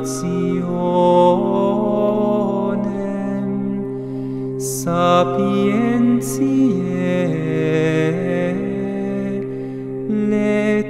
nationem sapientiae letificatus.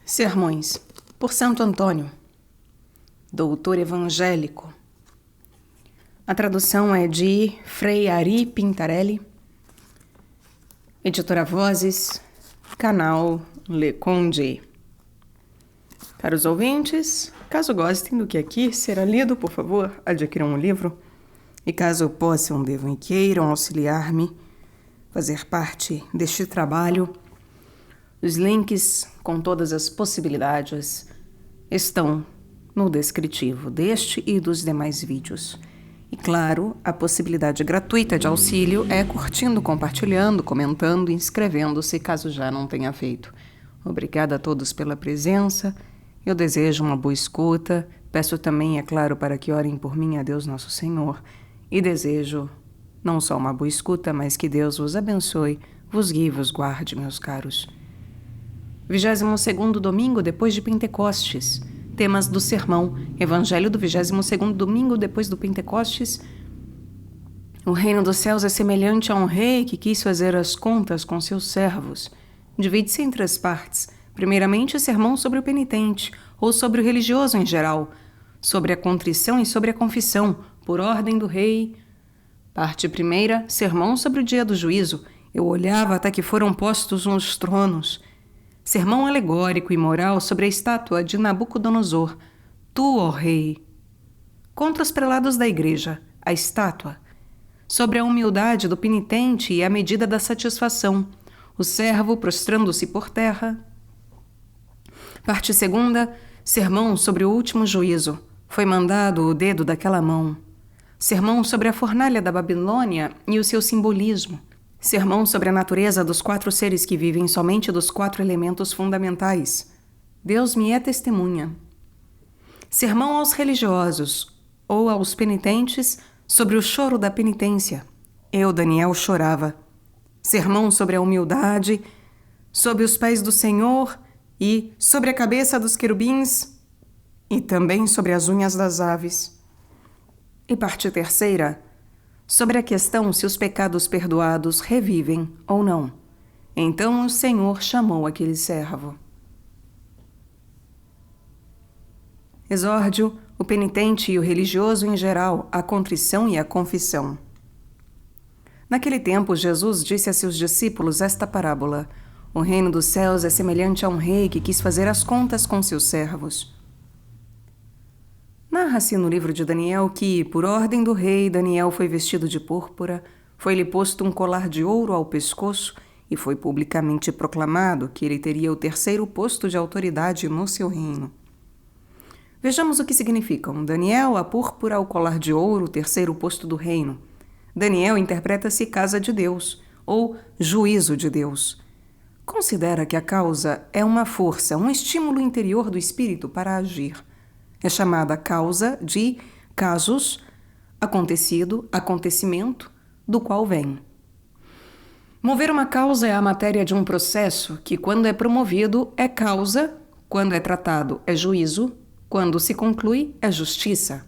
Sermões, por Santo Antônio, doutor evangélico. A tradução é de Frei Ari Pintarelli, editora Vozes, canal Le Conde. Caros ouvintes, caso gostem do que aqui será lido, por favor, adquiram um livro. E caso possam, devam e queiram auxiliar-me, fazer parte deste trabalho, os links com todas as possibilidades estão no descritivo deste e dos demais vídeos. E claro, a possibilidade gratuita de auxílio é curtindo, compartilhando, comentando e inscrevendo-se caso já não tenha feito. Obrigada a todos pela presença. Eu desejo uma boa escuta. Peço também, é claro, para que orem por mim a Deus Nosso Senhor. E desejo não só uma boa escuta, mas que Deus vos abençoe, vos guie, vos guarde, meus caros. 22º domingo depois de Pentecostes. Temas do sermão. Evangelho do 22º domingo depois do Pentecostes. O reino dos céus é semelhante a um rei que quis fazer as contas com seus servos. Divide-se em 3 partes. Primeiramente, sermão sobre o penitente, ou sobre o religioso em geral. Sobre a contrição e sobre a confissão, por ordem do rei. Parte primeira, sermão sobre o dia do juízo. Eu olhava até que foram postos uns tronos. Sermão alegórico e moral sobre a estátua de Nabucodonosor. Tu, ó rei. Contra os prelados da igreja, a estátua. Sobre a humildade do penitente e a medida da satisfação. O servo prostrando-se por terra. Parte segunda, sermão sobre o último juízo. Foi mandado o dedo daquela mão. Sermão sobre a fornalha da Babilônia e o seu simbolismo. Sermão sobre a natureza dos 4 seres que vivem somente dos 4 elementos fundamentais. Deus me é testemunha. Sermão aos religiosos, ou aos penitentes, sobre o choro da penitência. Eu, Daniel, chorava. Sermão sobre a humildade, sobre os pés do Senhor e sobre a cabeça dos querubins e também sobre as unhas das aves. E parte terceira, sobre a questão se os pecados perdoados revivem ou não. Então o Senhor chamou aquele servo. Exórdio, o penitente e o religioso em geral, a contrição e a confissão. Naquele tempo, Jesus disse a seus discípulos esta parábola: O reino dos céus é semelhante a um rei que quis fazer as contas com seus servos. Narra-se no livro de Daniel que, por ordem do rei, Daniel foi vestido de púrpura, foi-lhe posto um colar de ouro ao pescoço e foi publicamente proclamado que ele teria o 3º posto de autoridade no seu reino. Vejamos o que significam Daniel, a púrpura, o colar de ouro, o 3º posto do reino. Daniel interpreta-se casa de Deus, ou juízo de Deus. Considera que a causa é uma força, um estímulo interior do espírito para agir. É chamada causa de casus, acontecido, acontecimento, do qual vem. Mover uma causa é a matéria de um processo que, quando é promovido, é causa, quando é tratado, é juízo, quando se conclui, é justiça.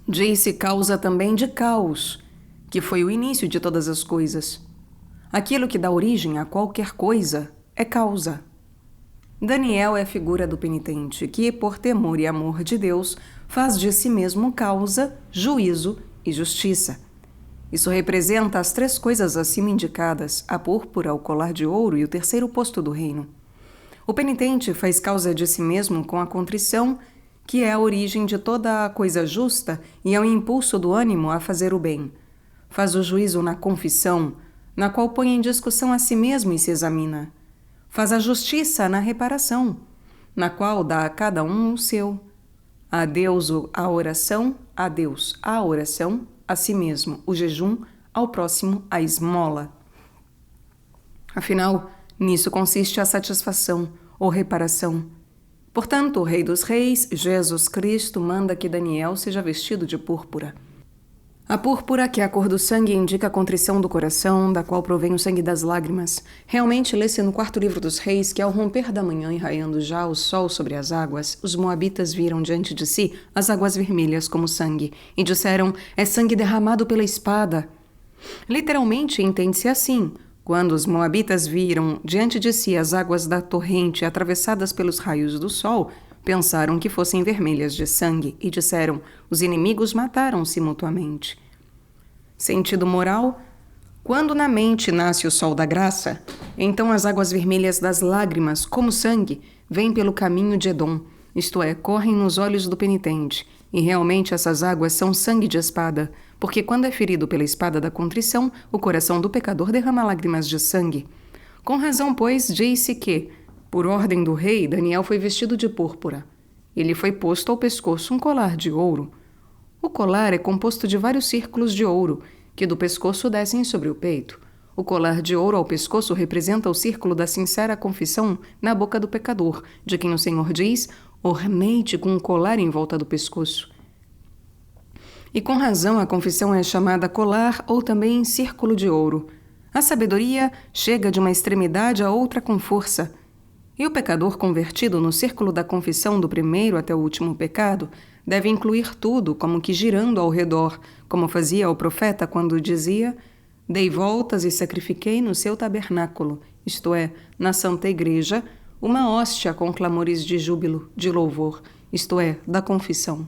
Diz-se causa também de caos, que foi o início de todas as coisas. Aquilo que dá origem a qualquer coisa é causa. Daniel é a figura do penitente que, por temor e amor de Deus, faz de si mesmo causa, juízo e justiça. Isso representa as 3 coisas acima indicadas: a púrpura, o colar de ouro e o terceiro posto do reino. O penitente faz causa de si mesmo com a contrição, que é a origem de toda a coisa justa e é o impulso do ânimo a fazer o bem. Faz o juízo na confissão, na qual põe em discussão a si mesmo e se examina. Faz a justiça na reparação, na qual dá a cada um o seu. A Deus a oração, a Deus a oração, a si mesmo o jejum, ao próximo a esmola. Afinal, nisso consiste a satisfação ou reparação. Portanto, o Rei dos Reis, Jesus Cristo, manda que Daniel seja vestido de púrpura. A púrpura, que é a cor do sangue, indica a contrição do coração, da qual provém o sangue das lágrimas. Realmente, lê-se no 4º livro dos Reis que, ao romper da manhã e raiando já o sol sobre as águas, os moabitas viram diante de si as águas vermelhas como sangue, e disseram: é sangue derramado pela espada. Literalmente, entende-se assim: quando os moabitas viram diante de si as águas da torrente atravessadas pelos raios do sol, pensaram que fossem vermelhas de sangue e disseram: os inimigos mataram-se mutuamente. Sentido moral: quando na mente nasce o sol da graça, então as águas vermelhas das lágrimas, como sangue, vêm pelo caminho de Edom, isto é, correm nos olhos do penitente. E realmente essas águas são sangue de espada, porque quando é ferido pela espada da contrição, o coração do pecador derrama lágrimas de sangue. Com razão, pois, disse que, por ordem do rei, Daniel foi vestido de púrpura. Ele foi posto ao pescoço um colar de ouro. O colar é composto de vários círculos de ouro, que do pescoço descem sobre o peito. O colar de ouro ao pescoço representa o círculo da sincera confissão na boca do pecador, de quem o Senhor diz: ornei-te com um colar em volta do pescoço. E com razão a confissão é chamada colar ou também círculo de ouro. A sabedoria chega de uma extremidade a outra com força. E o pecador convertido no círculo da confissão do primeiro até o último pecado deve incluir tudo, como que girando ao redor, como fazia o profeta quando dizia: dei voltas e sacrifiquei no seu tabernáculo, isto é, na Santa Igreja, uma hóstia com clamores de júbilo, de louvor, isto é, da confissão.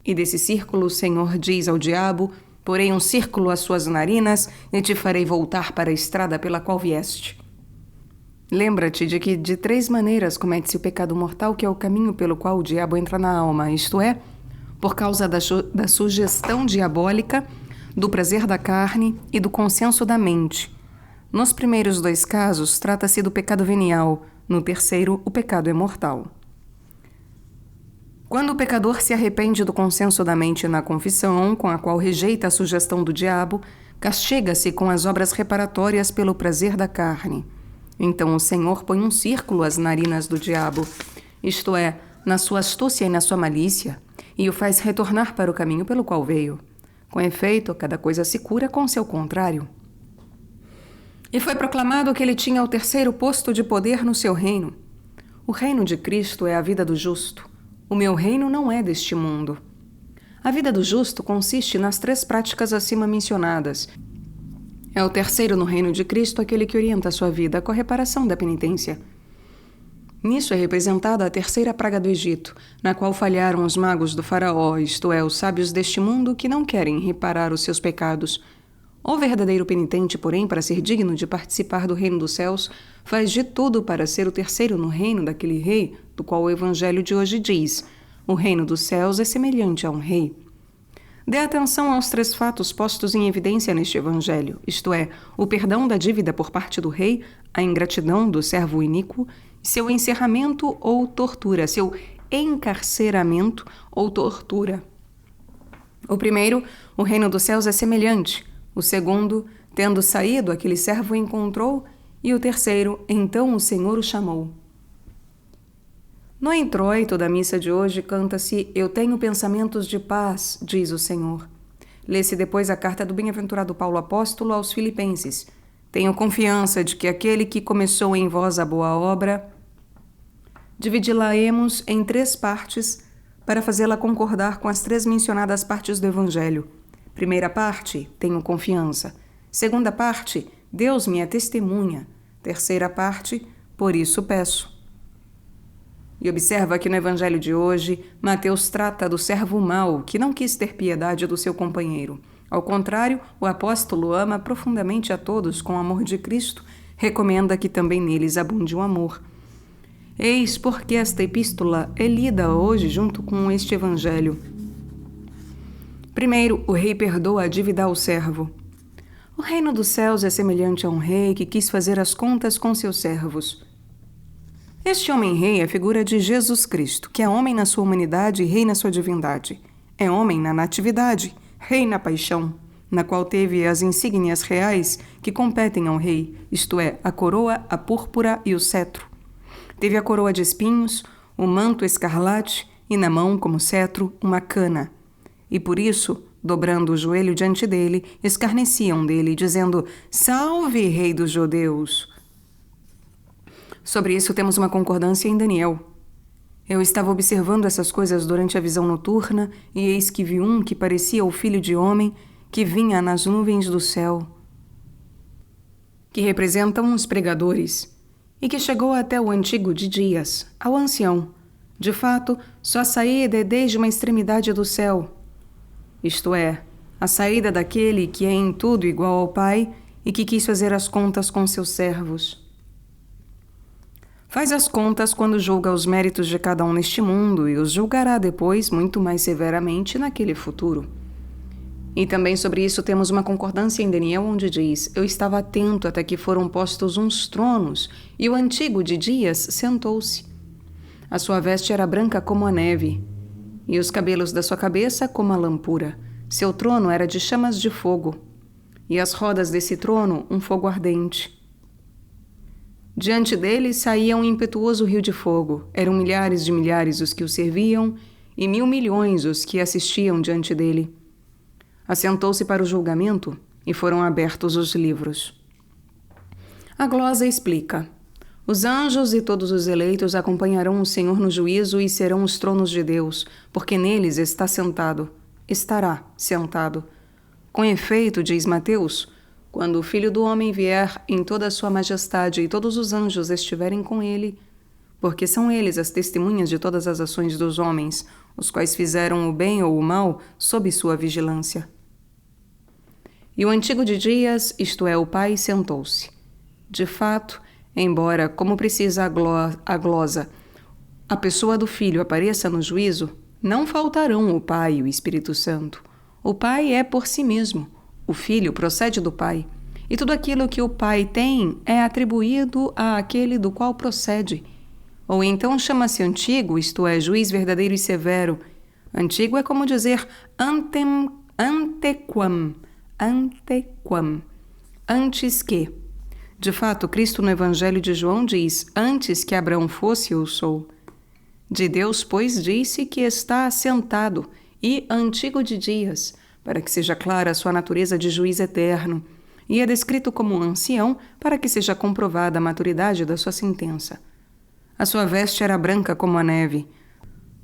E desse círculo o Senhor diz ao diabo: porei um círculo às suas narinas e te farei voltar para a estrada pela qual vieste. Lembra-te de que de 3 maneiras comete-se o pecado mortal, que é o caminho pelo qual o diabo entra na alma, isto é, por causa da sugestão diabólica, do prazer da carne e do consenso da mente. Nos primeiros 2 casos, trata-se do pecado venial, no terceiro, o pecado é mortal. Quando o pecador se arrepende do consenso da mente na confissão, com a qual rejeita a sugestão do diabo, castiga-se com as obras reparatórias pelo prazer da carne. Então o Senhor põe um círculo às narinas do diabo, isto é, na sua astúcia e na sua malícia, e o faz retornar para o caminho pelo qual veio. Com efeito, cada coisa se cura com seu contrário. E foi proclamado que ele tinha o terceiro posto de poder no seu reino. O reino de Cristo é a vida do justo. O meu reino não é deste mundo. A vida do justo consiste nas 3 práticas acima mencionadas. É o terceiro no reino de Cristo aquele que orienta a sua vida com a reparação da penitência. Nisso é representada a 3ª praga do Egito, na qual falharam os magos do faraó, isto é, os sábios deste mundo que não querem reparar os seus pecados. O verdadeiro penitente, porém, para ser digno de participar do reino dos céus, faz de tudo para ser o terceiro no reino daquele rei, do qual o evangelho de hoje diz: o reino dos céus é semelhante a um rei. Dê atenção aos 3 fatos postos em evidência neste evangelho, isto é, o perdão da dívida por parte do rei, a ingratidão do servo iníquo, seu encerramento ou tortura, seu encarceramento ou tortura. O primeiro, o reino dos céus é semelhante. O segundo, tendo saído, aquele servo o encontrou. E o terceiro, então o Senhor o chamou. No introito da missa de hoje canta-se: eu tenho pensamentos de paz, diz o Senhor. Lê-se depois a carta do bem-aventurado Paulo Apóstolo aos Filipenses. Tenho confiança de que aquele que começou em vós a boa obra, dividi-la-emos em 3 partes para fazê-la concordar com as 3 mencionadas partes do Evangelho. Primeira parte, tenho confiança. Segunda parte, Deus me é testemunha. Terceira parte, por isso peço. E observa que no Evangelho de hoje, Mateus trata do servo mau que não quis ter piedade do seu companheiro. Ao contrário, o apóstolo ama profundamente a todos com o amor de Cristo, recomenda que também neles abunde o amor. Eis porque esta epístola é lida hoje junto com este evangelho. Primeiro, o rei perdoa a dívida ao servo. O reino dos céus é semelhante a um rei que quis fazer as contas com seus servos. Este homem-rei é a figura de Jesus Cristo, que é homem na sua humanidade e rei na sua divindade. É homem na natividade, rei na paixão, na qual teve as insígnias reais que competem ao rei, isto é, a coroa, a púrpura e o cetro. Teve a coroa de espinhos, o manto escarlate e na mão, como cetro, uma cana. E por isso, dobrando o joelho diante dele, escarneciam dele, dizendo: Salve, rei dos judeus! Sobre isso temos uma concordância em Daniel. Eu estava observando essas coisas durante a visão noturna, e eis que vi um que parecia o filho de homem, que vinha nas nuvens do céu, que representam os pregadores, e que chegou até o antigo de dias, ao ancião. De fato, sua saída é desde uma extremidade do céu, isto é, a saída daquele que é em tudo igual ao Pai e que quis fazer as contas com seus servos. Faz as contas quando julga os méritos de cada um neste mundo e os julgará depois muito mais severamente naquele futuro. E também sobre isso temos uma concordância em Daniel, onde diz: Eu estava atento até que foram postos uns tronos, e o antigo de dias sentou-se. A sua veste era branca como a neve, e os cabelos da sua cabeça como a lampura. Seu trono era de chamas de fogo, e as rodas desse trono um fogo ardente. Diante dele saía um impetuoso rio de fogo. Eram milhares de milhares os que o serviam, e 1.000 milhões os que assistiam diante dele. Assentou-se para o julgamento, e foram abertos os livros. A glosa explica: Os anjos e todos os eleitos acompanharão o Senhor no juízo e serão os tronos de Deus, porque neles estará sentado. Com efeito, diz Mateus, quando o Filho do Homem vier em toda a sua majestade e todos os anjos estiverem com ele, porque são eles as testemunhas de todas as ações dos homens, os quais fizeram o bem ou o mal sob sua vigilância. E o antigo de dias, isto é, o Pai, sentou-se. De fato, embora, como precisa a glosa, a pessoa do Filho apareça no juízo, não faltarão o Pai e o Espírito Santo. O Pai é por si mesmo, o Filho procede do Pai, e tudo aquilo que o Pai tem é atribuído àquele do qual procede. Ou então chama-se antigo, isto é, juiz verdadeiro e severo. Antigo é como dizer antequam, antes que. De fato, Cristo no Evangelho de João diz: Antes que Abraão fosse, eu sou. De Deus, pois, disse que está assentado e antigo de dias, para que seja clara a sua natureza de juiz eterno, e é descrito como um ancião para que seja comprovada a maturidade da sua sentença. A sua veste era branca como a neve.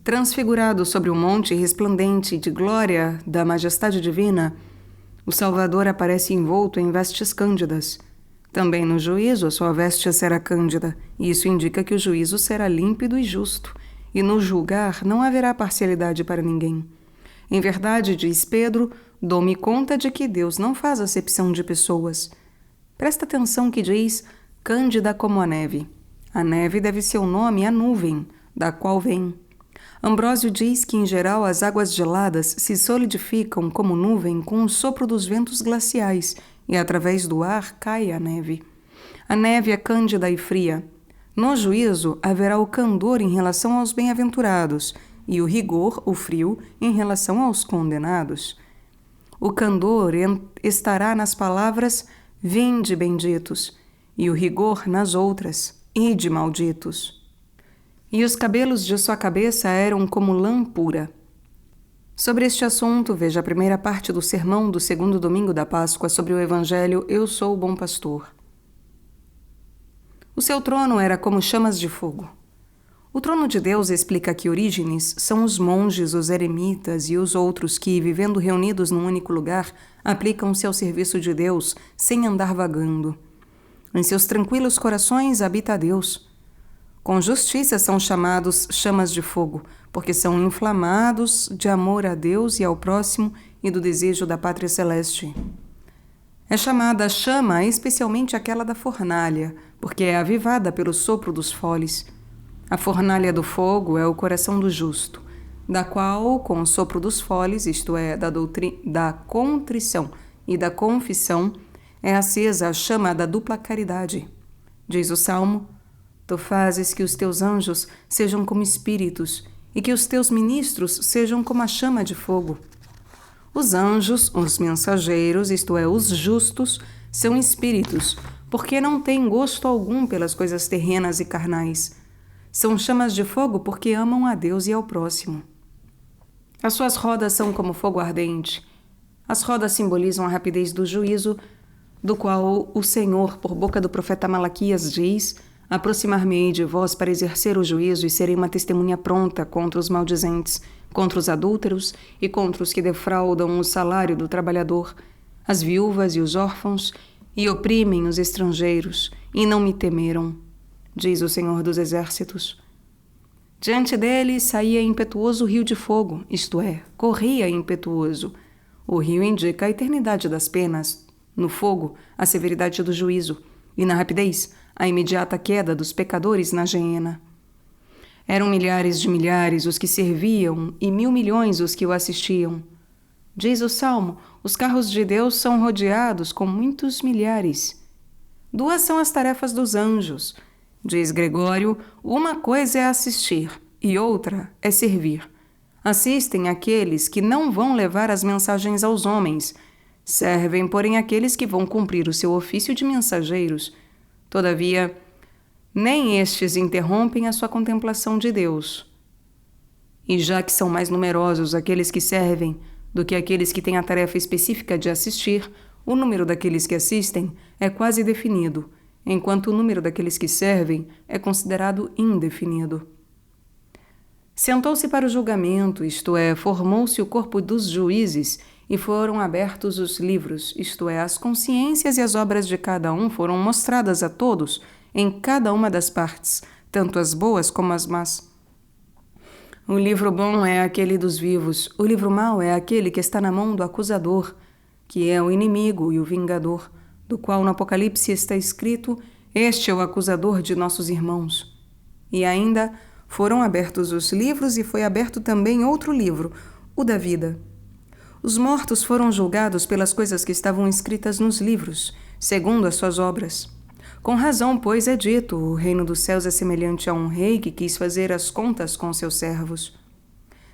Transfigurado sobre um monte resplandente de glória da majestade divina, o Salvador aparece envolto em vestes cândidas. Também no juízo a sua veste será cândida, e isso indica que o juízo será límpido e justo, e no julgar não haverá parcialidade para ninguém. Em verdade, diz Pedro, dou-me conta de que Deus não faz acepção de pessoas. Presta atenção que diz cândida como a neve. A neve deve seu nome à nuvem, da qual vem. Ambrósio diz que, em geral, as águas geladas se solidificam como nuvem com o sopro dos ventos glaciais e, através do ar, cai a neve. A neve é cândida e fria. No juízo, haverá o candor em relação aos bem-aventurados e o rigor, o frio, em relação aos condenados. O candor estará nas palavras vinde, benditos, e o rigor nas outras, ide, malditos. E os cabelos de sua cabeça eram como lã pura. Sobre este assunto, veja a primeira parte do sermão do segundo domingo da Páscoa sobre o Evangelho Eu Sou o Bom Pastor. O seu trono era como chamas de fogo. O trono de Deus explica que Orígenes são os monges, os eremitas e os outros que, vivendo reunidos num único lugar, aplicam-se ao serviço de Deus sem andar vagando. Em seus tranquilos corações habita Deus. Com justiça são chamados chamas de fogo, porque são inflamados de amor a Deus e ao próximo e do desejo da pátria celeste. É chamada chama especialmente aquela da fornalha, porque é avivada pelo sopro dos foles. A fornalha do fogo é o coração do justo, da qual, com o sopro dos foles, isto é, da contrição e da confissão, é acesa a chama da dupla caridade. Diz o Salmo: Tu fazes que os teus anjos sejam como espíritos e que os teus ministros sejam como a chama de fogo. Os anjos, os mensageiros, isto é, os justos, são espíritos, porque não têm gosto algum pelas coisas terrenas e carnais. São chamas de fogo porque amam a Deus e ao próximo. As suas rodas são como fogo ardente. As rodas simbolizam a rapidez do juízo, do qual o Senhor, por boca do profeta Malaquias, diz: Aproximar-me-ei de vós para exercer o juízo e serei uma testemunha pronta contra os maldizentes, contra os adúlteros e contra os que defraudam o salário do trabalhador, as viúvas e os órfãos, e oprimem os estrangeiros, e não me temeram, diz o Senhor dos Exércitos. Diante dele saía impetuoso rio de fogo, isto é, corria impetuoso. O rio indica a eternidade das penas, no fogo, a severidade do juízo, e na rapidez, a imediata queda dos pecadores na geena. Eram milhares de milhares os que serviam e 1.000 milhões os que o assistiam. Diz o Salmo: os carros de Deus são rodeados com muitos milhares. 2 são as tarefas dos anjos. Diz Gregório: uma coisa é assistir e outra é servir. Assistem aqueles que não vão levar as mensagens aos homens. Servem, porém, aqueles que vão cumprir o seu ofício de mensageiros. Todavia, nem estes interrompem a sua contemplação de Deus. E já que são mais numerosos aqueles que servem do que aqueles que têm a tarefa específica de assistir, o número daqueles que assistem é quase definido, enquanto o número daqueles que servem é considerado indefinido. Sentou-se para o julgamento, isto é, formou-se o corpo dos juízes, e foram abertos os livros, isto é, as consciências e as obras de cada um foram mostradas a todos, em cada uma das partes, tanto as boas como as más. O livro bom é aquele dos vivos, o livro mau é aquele que está na mão do acusador, que é o inimigo e o vingador, do qual no Apocalipse está escrito: Este é o acusador de nossos irmãos. E ainda foram abertos os livros e foi aberto também outro livro, o da vida. Os mortos foram julgados pelas coisas que estavam escritas nos livros, segundo as suas obras. Com razão, pois, é dito: o reino dos céus é semelhante a um rei que quis fazer as contas com seus servos.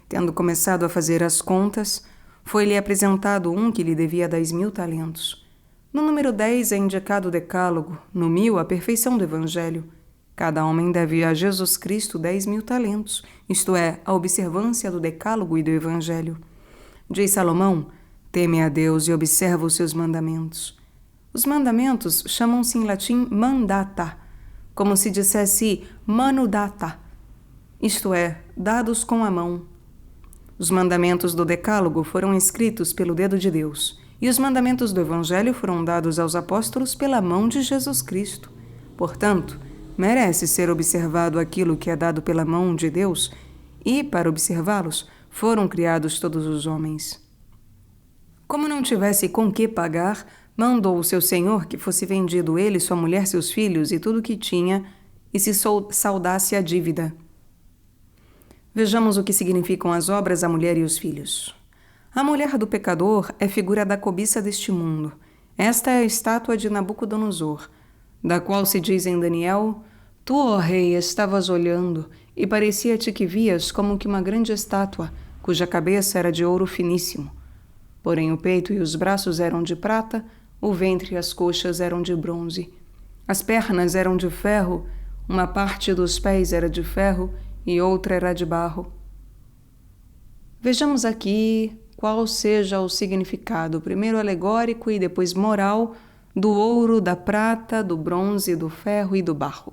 Tendo começado a fazer as contas, foi-lhe apresentado um que lhe devia 10.000 talentos. No número 10 é indicado o decálogo, no 1.000 a perfeição do evangelho. Cada homem deve a Jesus Cristo 10.000 talentos, isto é, a observância do decálogo e do evangelho. Diz Salomão: teme a Deus e observa os seus mandamentos. Os mandamentos chamam-se em latim mandata, como se dissesse manu data, isto é, dados com a mão. Os mandamentos do decálogo foram escritos pelo dedo de Deus, e os mandamentos do evangelho foram dados aos apóstolos pela mão de Jesus Cristo. Portanto, merece ser observado aquilo que é dado pela mão de Deus, e, para observá-los, foram criados todos os homens. Como não tivesse com que pagar, mandou o seu senhor que fosse vendido ele, sua mulher, seus filhos e tudo o que tinha, e se saldasse a dívida. Vejamos o que significam as obras, a mulher e os filhos. A mulher do pecador é figura da cobiça deste mundo. Esta é a estátua de Nabucodonosor, da qual se diz em Daniel: Tu, ó rei, estavas olhando, e parecia-te que vias como que uma grande estátua, cuja cabeça era de ouro finíssimo. Porém o peito e os braços eram de prata, o ventre e as coxas eram de bronze. As pernas eram de ferro, uma parte dos pés era de ferro e outra era de barro. Vejamos aqui qual seja o significado, primeiro alegórico e depois moral, do ouro, da prata, do bronze, do ferro e do barro.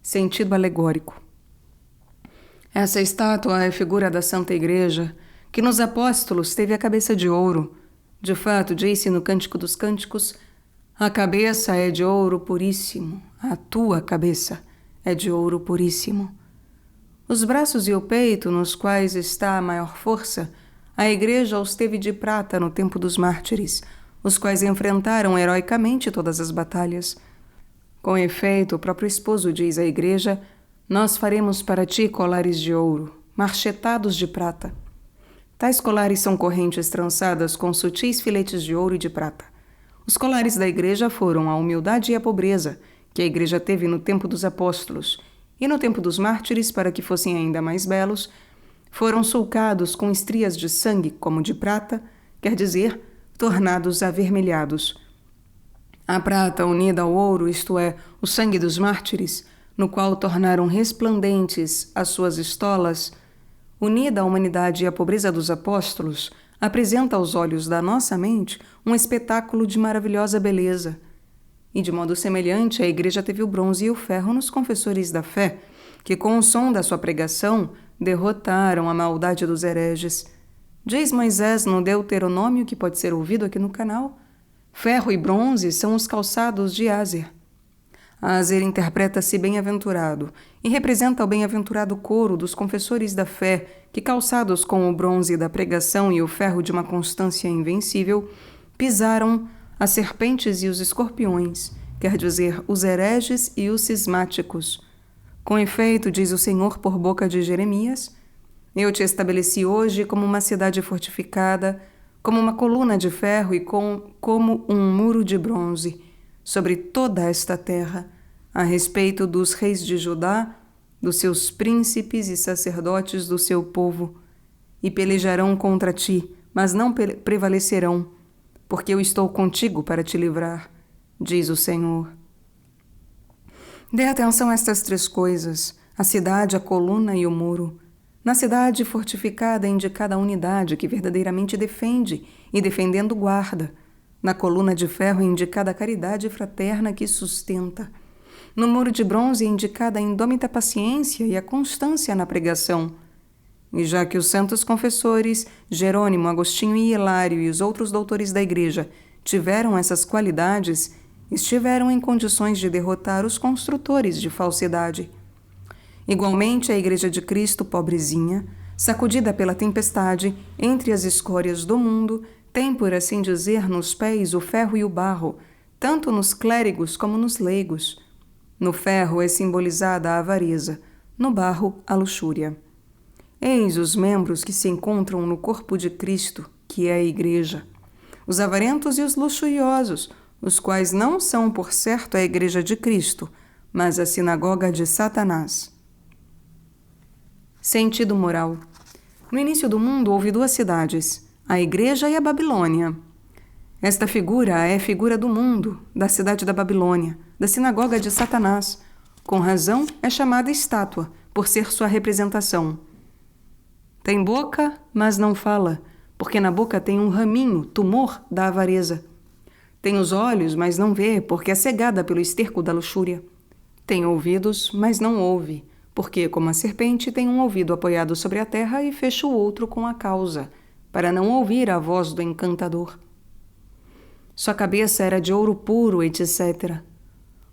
Sentido alegórico. Essa estátua é figura da Santa Igreja, que nos apóstolos teve a cabeça de ouro. De fato, disse no Cântico dos Cânticos: a cabeça é de ouro puríssimo, a tua cabeça é de ouro puríssimo. Os braços e o peito, nos quais está a maior força, a Igreja os teve de prata no tempo dos mártires, os quais enfrentaram heroicamente todas as batalhas. Com efeito, o próprio esposo diz à Igreja: nós faremos para ti colares de ouro, marchetados de prata. Tais colares são correntes trançadas com sutis filetes de ouro e de prata. Os colares da Igreja foram a humildade e a pobreza, que a Igreja teve no tempo dos apóstolos, e no tempo dos mártires, para que fossem ainda mais belos, foram sulcados com estrias de sangue como de prata, quer dizer, tornados avermelhados. A prata unida ao ouro, isto é, o sangue dos mártires, no qual tornaram resplandentes as suas estolas, unida à humanidade e à pobreza dos apóstolos, apresenta aos olhos da nossa mente um espetáculo de maravilhosa beleza. E de modo semelhante, a Igreja teve o bronze e o ferro nos confessores da fé, que com o som da sua pregação derrotaram a maldade dos hereges. Diz Moisés no Deuteronômio, que pode ser ouvido aqui no canal: ferro e bronze são os calçados de Azer. Azer interpreta-se bem-aventurado e representa o bem-aventurado coro dos confessores da fé que, calçados com o bronze da pregação e o ferro de uma constância invencível, pisaram as serpentes e os escorpiões, quer dizer, os hereges e os cismáticos. Com efeito, diz o Senhor por boca de Jeremias: eu te estabeleci hoje como uma cidade fortificada, como uma coluna de ferro e como um muro de bronze, sobre toda esta terra, a respeito dos reis de Judá, dos seus príncipes e sacerdotes do seu povo, e pelejarão contra ti, mas não prevalecerão, porque eu estou contigo para te livrar, diz o Senhor. Dê atenção a estas três coisas: a cidade, a coluna e o muro. Na cidade fortificada é indicada a unidade que verdadeiramente defende e, defendendo, guarda. Na coluna de ferro é indicada a caridade fraterna que sustenta. No muro de bronze é indicada a indômita paciência e a constância na pregação. E já que os santos confessores, Jerônimo, Agostinho e Hilário e os outros doutores da Igreja tiveram essas qualidades, estiveram em condições de derrotar os construtores de falsidade. Igualmente, a Igreja de Cristo, pobrezinha, sacudida pela tempestade entre as escórias do mundo, tem, por assim dizer, nos pés o ferro e o barro, tanto nos clérigos como nos leigos. No ferro é simbolizada a avareza, no barro a luxúria. Eis os membros que se encontram no corpo de Cristo, que é a Igreja: os avarentos e os luxuriosos, os quais não são, por certo, a Igreja de Cristo, mas a sinagoga de Satanás. Sentido moral. No início do mundo houve duas cidades, a Igreja e a Babilônia. Esta figura é figura do mundo, da cidade da Babilônia, da sinagoga de Satanás. Com razão é chamada estátua, por ser sua representação. Tem boca, mas não fala, porque na boca tem um raminho, tumor da avareza. Tem os olhos, mas não vê, porque é cegada pelo esterco da luxúria. Tem ouvidos, mas não ouve, porque, como a serpente, tem um ouvido apoiado sobre a terra e fecha o outro com a causa, para não ouvir a voz do encantador. Sua cabeça era de ouro puro, etc.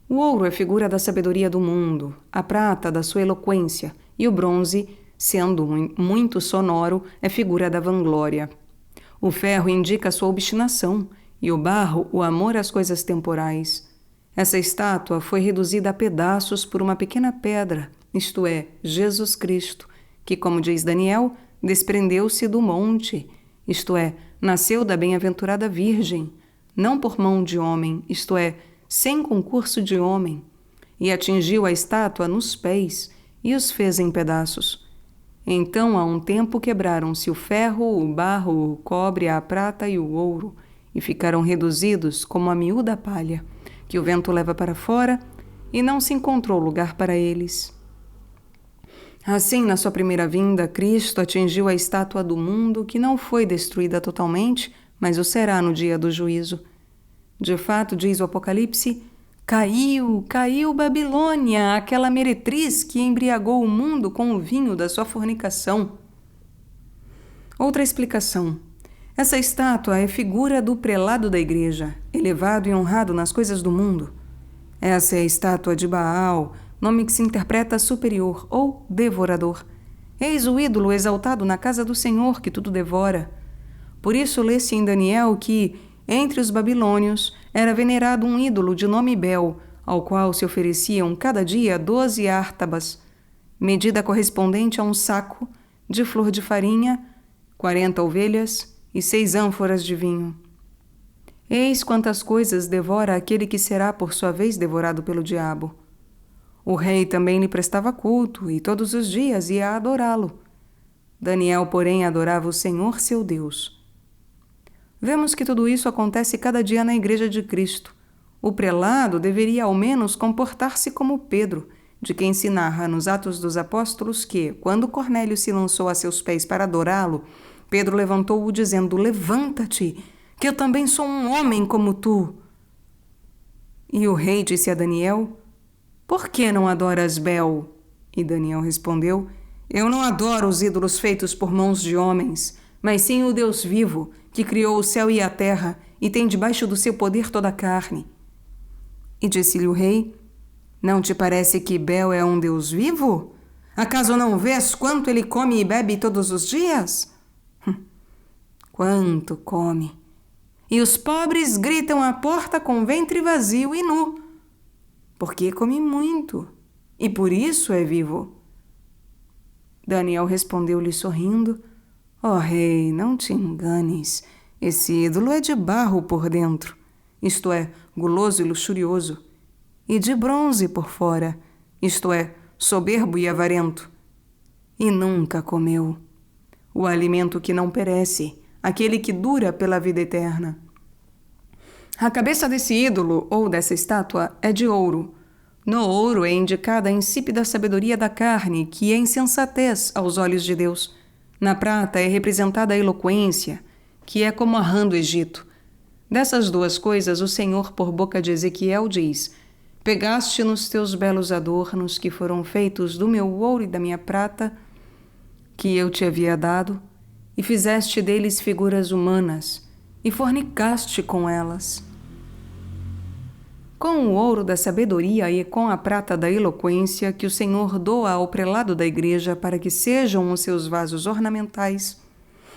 O ouro é figura da sabedoria do mundo, a prata da sua eloquência, e o bronze, sendo muito sonoro, é figura da vanglória. O ferro indica a sua obstinação, e o barro o amor às coisas temporais. Essa estátua foi reduzida a pedaços por uma pequena pedra, isto é, Jesus Cristo, que, como diz Daniel, desprendeu-se do monte, isto é, nasceu da bem-aventurada Virgem, não por mão de homem, isto é, sem concurso de homem, e atingiu a estátua nos pés e os fez em pedaços. Então, a um tempo, quebraram-se o ferro, o barro, o cobre, a prata e o ouro, e ficaram reduzidos como a miúda palha, que o vento leva para fora, e não se encontrou lugar para eles. Assim, na sua primeira vinda, Cristo atingiu a estátua do mundo, que não foi destruída totalmente, mas o será no dia do juízo. De fato, diz o Apocalipse: caiu Babilônia, aquela meretriz que embriagou o mundo com o vinho da sua fornicação. Outra explicação. Essa estátua é figura do prelado da Igreja, elevado e honrado nas coisas do mundo. Essa é a estátua de Baal, nome que se interpreta superior ou devorador. Eis o ídolo exaltado na casa do Senhor que tudo devora. Por isso lê-se em Daniel que, entre os babilônios, era venerado um ídolo de nome Bel, ao qual se ofereciam cada dia 12 ártabas, medida correspondente a um saco de flor de farinha, 40 ovelhas e 6 ânforas de vinho. Eis quantas coisas devora aquele que será por sua vez devorado pelo diabo. O rei também lhe prestava culto e todos os dias ia adorá-lo. Daniel, porém, adorava o Senhor seu Deus. Vemos que tudo isso acontece cada dia na Igreja de Cristo. O prelado deveria ao menos comportar-se como Pedro, de quem se narra nos Atos dos Apóstolos que, quando Cornélio se lançou a seus pés para adorá-lo, Pedro levantou-o dizendo: "Levanta-te, que eu também sou um homem como tu." E o rei disse a Daniel: "Por que não adoras Bel?" E Daniel respondeu: "Eu não adoro os ídolos feitos por mãos de homens, mas sim o Deus vivo, que criou o céu e a terra e tem debaixo do seu poder toda a carne." E disse-lhe o rei: "Não te parece que Bel é um Deus vivo? Acaso não vês quanto ele come e bebe todos os dias?" Quanto come! E os pobres gritam à porta com ventre vazio e nu, porque come muito, e por isso é vivo. Daniel respondeu-lhe sorrindo: "Ó rei, não te enganes, esse ídolo é de barro por dentro, isto é, guloso e luxurioso, e de bronze por fora, isto é, soberbo e avarento, e nunca comeu o alimento que não perece, aquele que dura pela vida eterna. A cabeça desse ídolo ou dessa estátua é de ouro. No ouro é indicada a insípida sabedoria da carne, que é insensatez aos olhos de Deus. Na prata é representada a eloquência, que é como a rã do Egito. Dessas duas coisas o Senhor, por boca de Ezequiel, diz: "Pegaste nos teus belos adornos, que foram feitos do meu ouro e da minha prata, que eu te havia dado, e fizeste deles figuras humanas, e fornicaste com elas." Com o ouro da sabedoria e com a prata da eloquência que o Senhor doa ao prelado da igreja para que sejam os seus vasos ornamentais,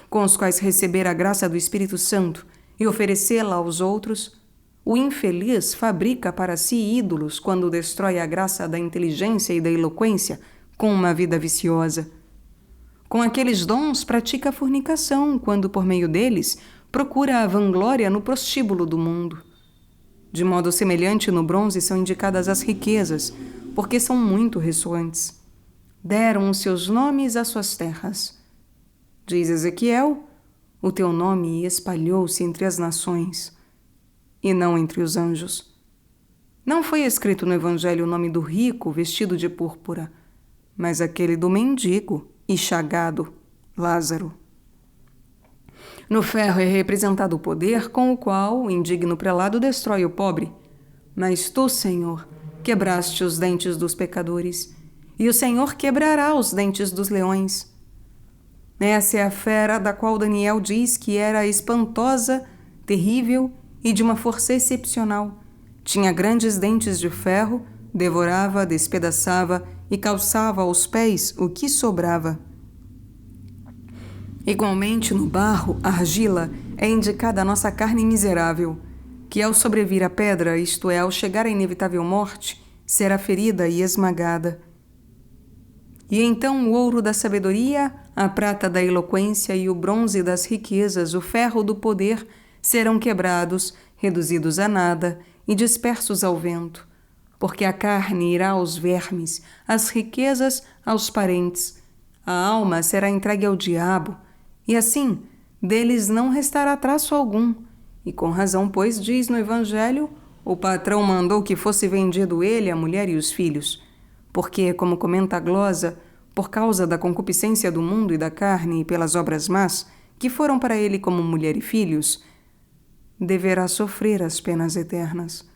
com os quais receber a graça do Espírito Santo e oferecê-la aos outros, o infeliz fabrica para si ídolos quando destrói a graça da inteligência e da eloquência com uma vida viciosa. Com aqueles dons pratica a fornicação quando, por meio deles, procura a vanglória no prostíbulo do mundo. De modo semelhante, no bronze são indicadas as riquezas, porque são muito ressoantes. Deram os seus nomes às suas terras. Diz Ezequiel: "O teu nome espalhou-se entre as nações, e não entre os anjos." Não foi escrito no Evangelho o nome do rico vestido de púrpura, mas aquele do mendigo e chagado, Lázaro. No ferro é representado o poder com o qual o indigno prelado destrói o pobre. Mas tu, Senhor, quebraste os dentes dos pecadores, e o Senhor quebrará os dentes dos leões. Essa é a fera da qual Daniel diz que era espantosa, terrível e de uma força excepcional. Tinha grandes dentes de ferro, devorava, despedaçava e calçava aos pés o que sobrava. Igualmente, no barro, argila, é indicada a nossa carne miserável, que ao sobrevir à pedra, isto é, ao chegar à inevitável morte, será ferida e esmagada. E então o ouro da sabedoria, a prata da eloquência e o bronze das riquezas, o ferro do poder, serão quebrados, reduzidos a nada e dispersos ao vento, porque a carne irá aos vermes, as riquezas aos parentes, a alma será entregue ao diabo, e assim, deles não restará traço algum. E com razão, pois, diz no Evangelho, o patrão mandou que fosse vendido ele, a mulher e os filhos. Porque, como comenta a glosa, por causa da concupiscência do mundo e da carne e pelas obras más, que foram para ele como mulher e filhos, deverá sofrer as penas eternas.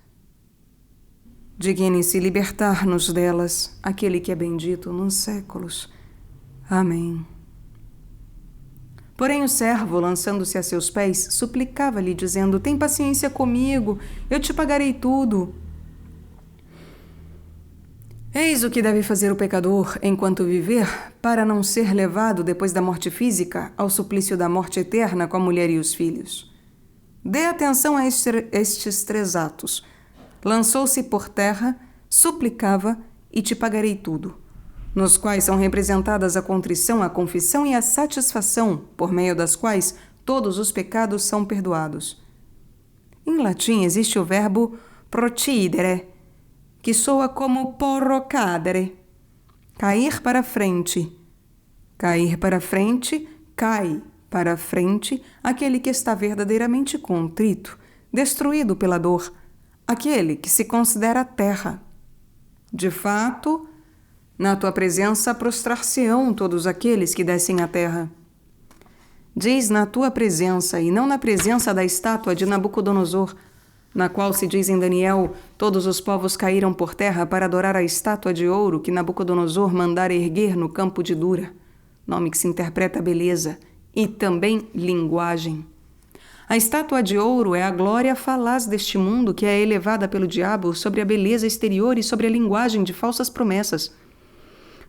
Digne-se libertar-nos delas, aquele que é bendito nos séculos. Amém. Porém o servo, lançando-se a seus pés, suplicava-lhe, dizendo: "Tem paciência comigo, eu te pagarei tudo." Eis o que deve fazer o pecador enquanto viver, para não ser levado depois da morte física ao suplício da morte eterna com a mulher e os filhos. Dê atenção a estes 3 atos. Lançou-se por terra, suplicava e te pagarei tudo, nos quais são representadas a contrição, a confissão e a satisfação, por meio das quais todos os pecados são perdoados. Em latim existe o verbo procidere, que soa como porrocadere, cair para frente. Cair para frente, cai para frente aquele que está verdadeiramente contrito, destruído pela dor, aquele que se considera terra. De fato, na tua presença prostrar-se-ão todos aqueles que descem à terra. Diz na tua presença e não na presença da estátua de Nabucodonosor, na qual se diz em Daniel, todos os povos caíram por terra para adorar a estátua de ouro que Nabucodonosor mandara erguer no campo de Dura, nome que se interpreta beleza e também linguagem. A estátua de ouro é a glória falaz deste mundo que é elevada pelo diabo sobre a beleza exterior e sobre a linguagem de falsas promessas.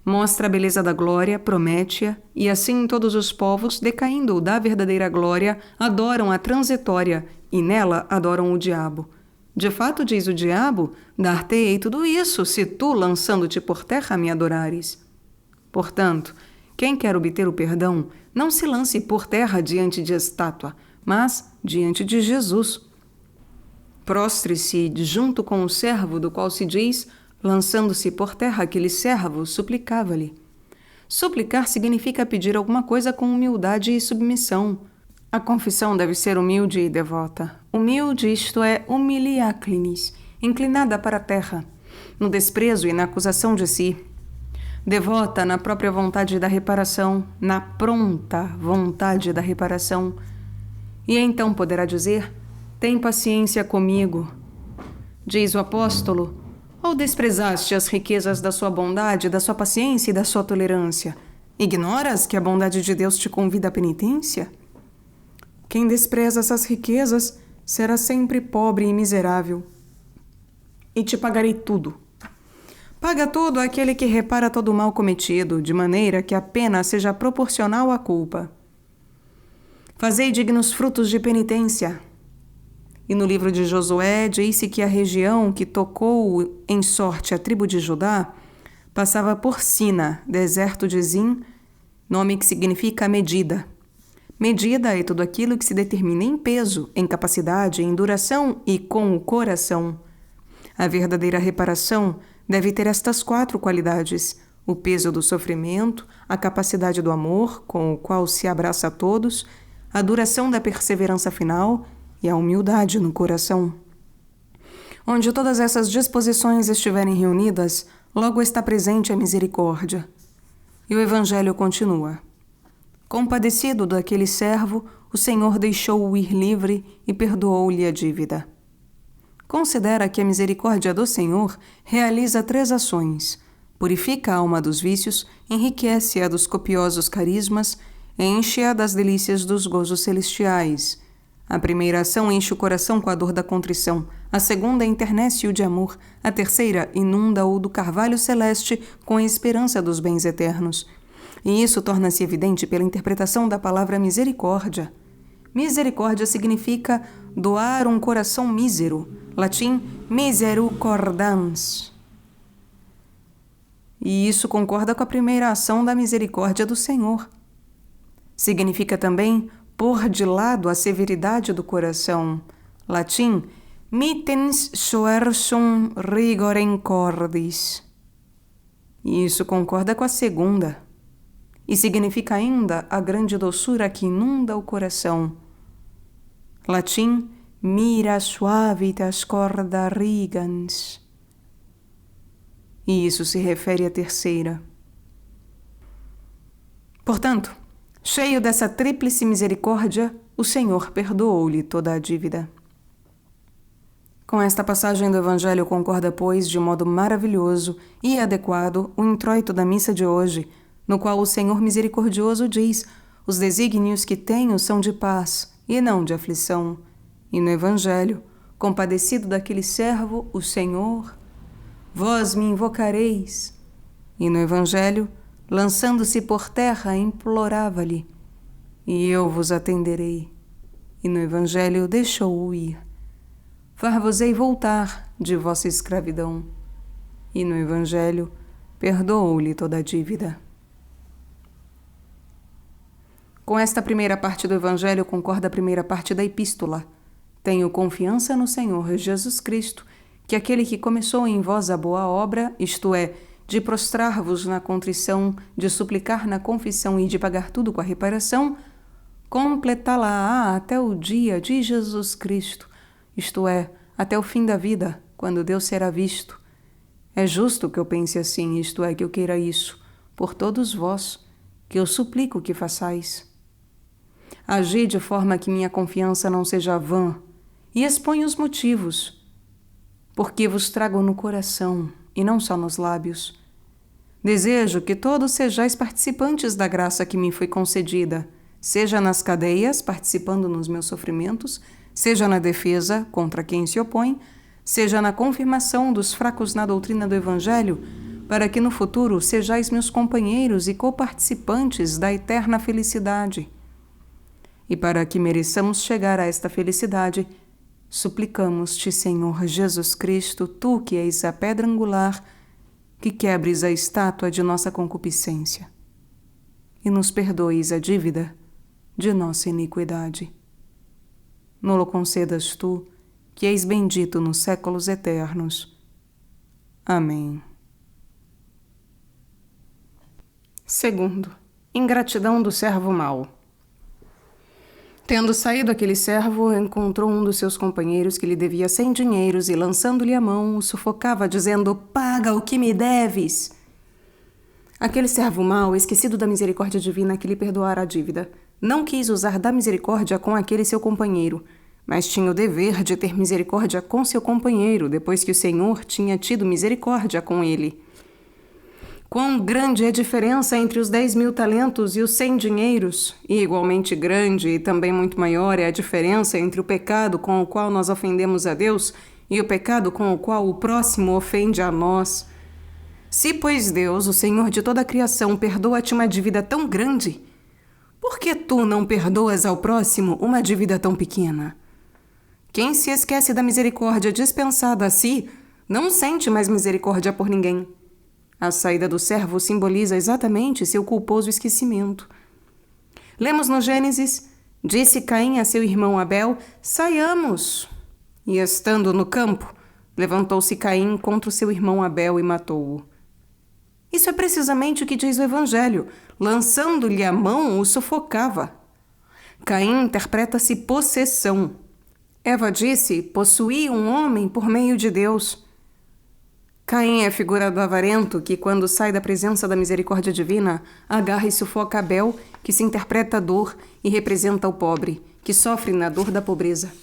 Mostra a beleza da glória, promete-a, e assim todos os povos, decaindo da verdadeira glória, adoram a transitória, e nela adoram o diabo. De fato, diz o diabo, dar-te-ei tudo isso, se tu, lançando-te por terra, me adorares. Portanto, quem quer obter o perdão, não se lance por terra diante de estátua, mas diante de Jesus. Prostre-se junto com o servo do qual se diz, lançando-se por terra aquele servo, suplicava-lhe. Suplicar significa pedir alguma coisa com humildade e submissão. A confissão deve ser humilde e devota. Humilde, isto é, humiliaclinis, inclinada para a terra, no desprezo e na acusação de si. Devota na própria vontade da reparação, na pronta vontade da reparação. E então poderá dizer, tem paciência comigo. Diz o apóstolo, ou desprezaste as riquezas da sua bondade, da sua paciência e da sua tolerância? Ignoras que a bondade de Deus te convida à penitência? Quem despreza essas riquezas será sempre pobre e miserável. E te pagarei tudo. Paga tudo aquele que repara todo o mal cometido, de maneira que a pena seja proporcional à culpa. Fazei dignos frutos de penitência. E no livro de Josué, disse que a região que tocou em sorte a tribo de Judá passava por Sina, deserto de Zin, nome que significa medida. Medida é tudo aquilo que se determina em peso, em capacidade, em duração e com o coração. A verdadeira reparação deve ter estas 4 qualidades: o peso do sofrimento, a capacidade do amor, com o qual se abraça a todos, a duração da perseverança final e a humildade no coração. Onde todas essas disposições estiverem reunidas, logo está presente a misericórdia. E o Evangelho continua. Compadecido daquele servo, o Senhor deixou-o ir livre e perdoou-lhe a dívida. Considera que a misericórdia do Senhor realiza 3 ações. Purifica a alma dos vícios, enriquece-a dos copiosos carismas, enche-a das delícias dos gozos celestiais. A primeira ação enche o coração com a dor da contrição, a segunda enternece-o de amor, a terceira inunda-o do carvalho celeste com a esperança dos bens eternos. E isso torna-se evidente pela interpretação da palavra misericórdia. Misericórdia significa doar um coração mísero, latim misericordans. E isso concorda com a primeira ação da misericórdia do Senhor. Significa também pôr de lado a severidade do coração, latim mittens suersum rigorem cordis. E isso concorda com a segunda. E significa ainda a grande doçura que inunda o coração. Latim, mira suavitas corda rigans. E isso se refere à terceira. Portanto, cheio dessa tríplice misericórdia, o Senhor perdoou-lhe toda a dívida. Com esta passagem do Evangelho concorda, pois, de modo maravilhoso e adequado o introito da missa de hoje, no qual o Senhor misericordioso diz: os desígnios que tenho são de paz e não de aflição. E no Evangelho, compadecido daquele servo, o Senhor vós me invocareis. E no Evangelho, lançando-se por terra, implorava-lhe, e eu vos atenderei. E no Evangelho deixou-o ir. Far-vos-ei voltar de vossa escravidão. E no Evangelho, perdoou-lhe toda a dívida. Com esta primeira parte do Evangelho concorda a primeira parte da Epístola. Tenho confiança no Senhor Jesus Cristo, que aquele que começou em vós a boa obra, isto é, de prostrar-vos na contrição, de suplicar na confissão e de pagar tudo com a reparação, completá-la-á até o dia de Jesus Cristo, isto é, até o fim da vida, quando Deus será visto. É justo que eu pense assim, isto é, que eu queira isso, por todos vós, que eu suplico que façais. Agi de forma que minha confiança não seja vã, e exponho os motivos, porque vos trago no coração, e não só nos lábios. Desejo que todos sejais participantes da graça que me foi concedida, seja nas cadeias, participando nos meus sofrimentos, seja na defesa contra quem se opõe, seja na confirmação dos fracos na doutrina do Evangelho, para que no futuro sejais meus companheiros e coparticipantes da eterna felicidade. E para que mereçamos chegar a esta felicidade, suplicamos-te, Senhor Jesus Cristo, tu que és a pedra angular, que quebres a estátua de nossa concupiscência e nos perdoes a dívida de nossa iniquidade. No-lo concedas tu, que és bendito nos séculos eternos. Amém. Segundo, ingratidão do servo mau. Tendo saído aquele servo, encontrou um dos seus companheiros que lhe devia 100 dinheiros e, lançando-lhe a mão, o sufocava, dizendo: paga o que me deves. Aquele servo mau, esquecido da misericórdia divina que lhe perdoara a dívida, não quis usar da misericórdia com aquele seu companheiro, mas tinha o dever de ter misericórdia com seu companheiro, depois que o Senhor tinha tido misericórdia com ele. Quão grande é a diferença entre os 10.000 talentos e os 100 dinheiros, e igualmente grande e também muito maior é a diferença entre o pecado com o qual nós ofendemos a Deus e o pecado com o qual o próximo ofende a nós. Se, pois, Deus, o Senhor de toda a criação, perdoa-te uma dívida tão grande, por que tu não perdoas ao próximo uma dívida tão pequena? Quem se esquece da misericórdia dispensada a si, não sente mais misericórdia por ninguém. A saída do servo simboliza exatamente seu culposo esquecimento. Lemos no Gênesis: disse Caim a seu irmão Abel: saiamos. E estando no campo, levantou-se Caim contra o seu irmão Abel e matou-o. Isso é precisamente o que diz o Evangelho: lançando-lhe a mão, o sufocava. Caim interpreta-se possessão. Eva disse: possuí um homem por meio de Deus. Caim é a figura do avarento que, quando sai da presença da misericórdia divina, agarra e sufoca Abel, que se interpreta a dor e representa o pobre, que sofre na dor da pobreza.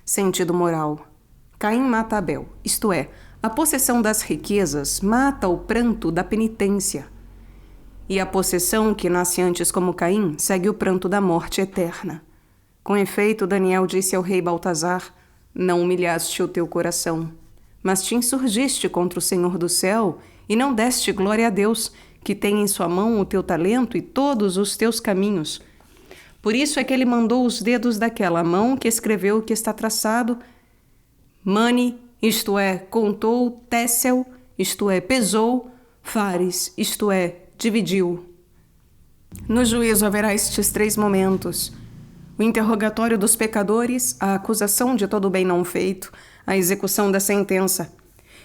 Sentido moral. Caim mata Abel, isto é, a possessão das riquezas mata o pranto da penitência. E a possessão que nasce antes como Caim segue o pranto da morte eterna. Com efeito, Daniel disse ao rei Baltazar: não humilhaste o teu coração, mas te insurgiste contra o Senhor do céu e não deste glória a Deus, que tem em sua mão o teu talento e todos os teus caminhos. Por isso é que ele mandou os dedos daquela mão que escreveu o que está traçado: Mani, isto é, contou, Téssel, isto é, pesou, Fares, isto é, dividiu. No juízo haverá estes 3 momentos: o interrogatório dos pecadores, a acusação de todo o bem não feito, a execução da sentença.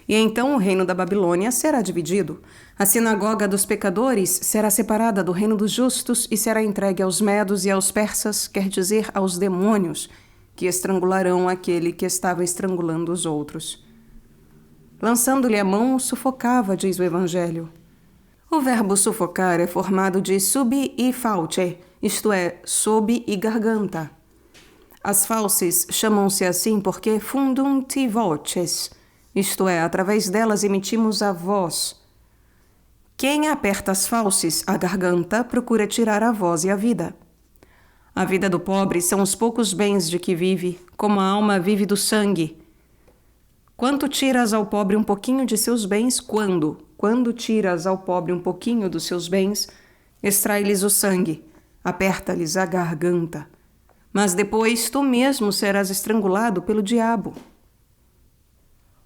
E então o reino da Babilônia será dividido. A sinagoga dos pecadores será separada do reino dos justos e será entregue aos medos e aos persas, quer dizer, aos demônios, que estrangularão aquele que estava estrangulando os outros. Lançando-lhe a mão, o sufocava, diz o Evangelho. O verbo sufocar é formado de sub e faute, isto é, sob e garganta. As fauces chamam-se assim porque fundunt voces, isto é, através delas emitimos a voz. Quem aperta as fauces, a garganta, procura tirar a voz e a vida. A vida do pobre são os poucos bens de que vive, como a alma vive do sangue. Quando tiras ao pobre um pouquinho de seus bens, quando tiras ao pobre um pouquinho dos seus bens, extrai-lhes o sangue, aperta-lhes a garganta. Mas depois tu mesmo serás estrangulado pelo diabo.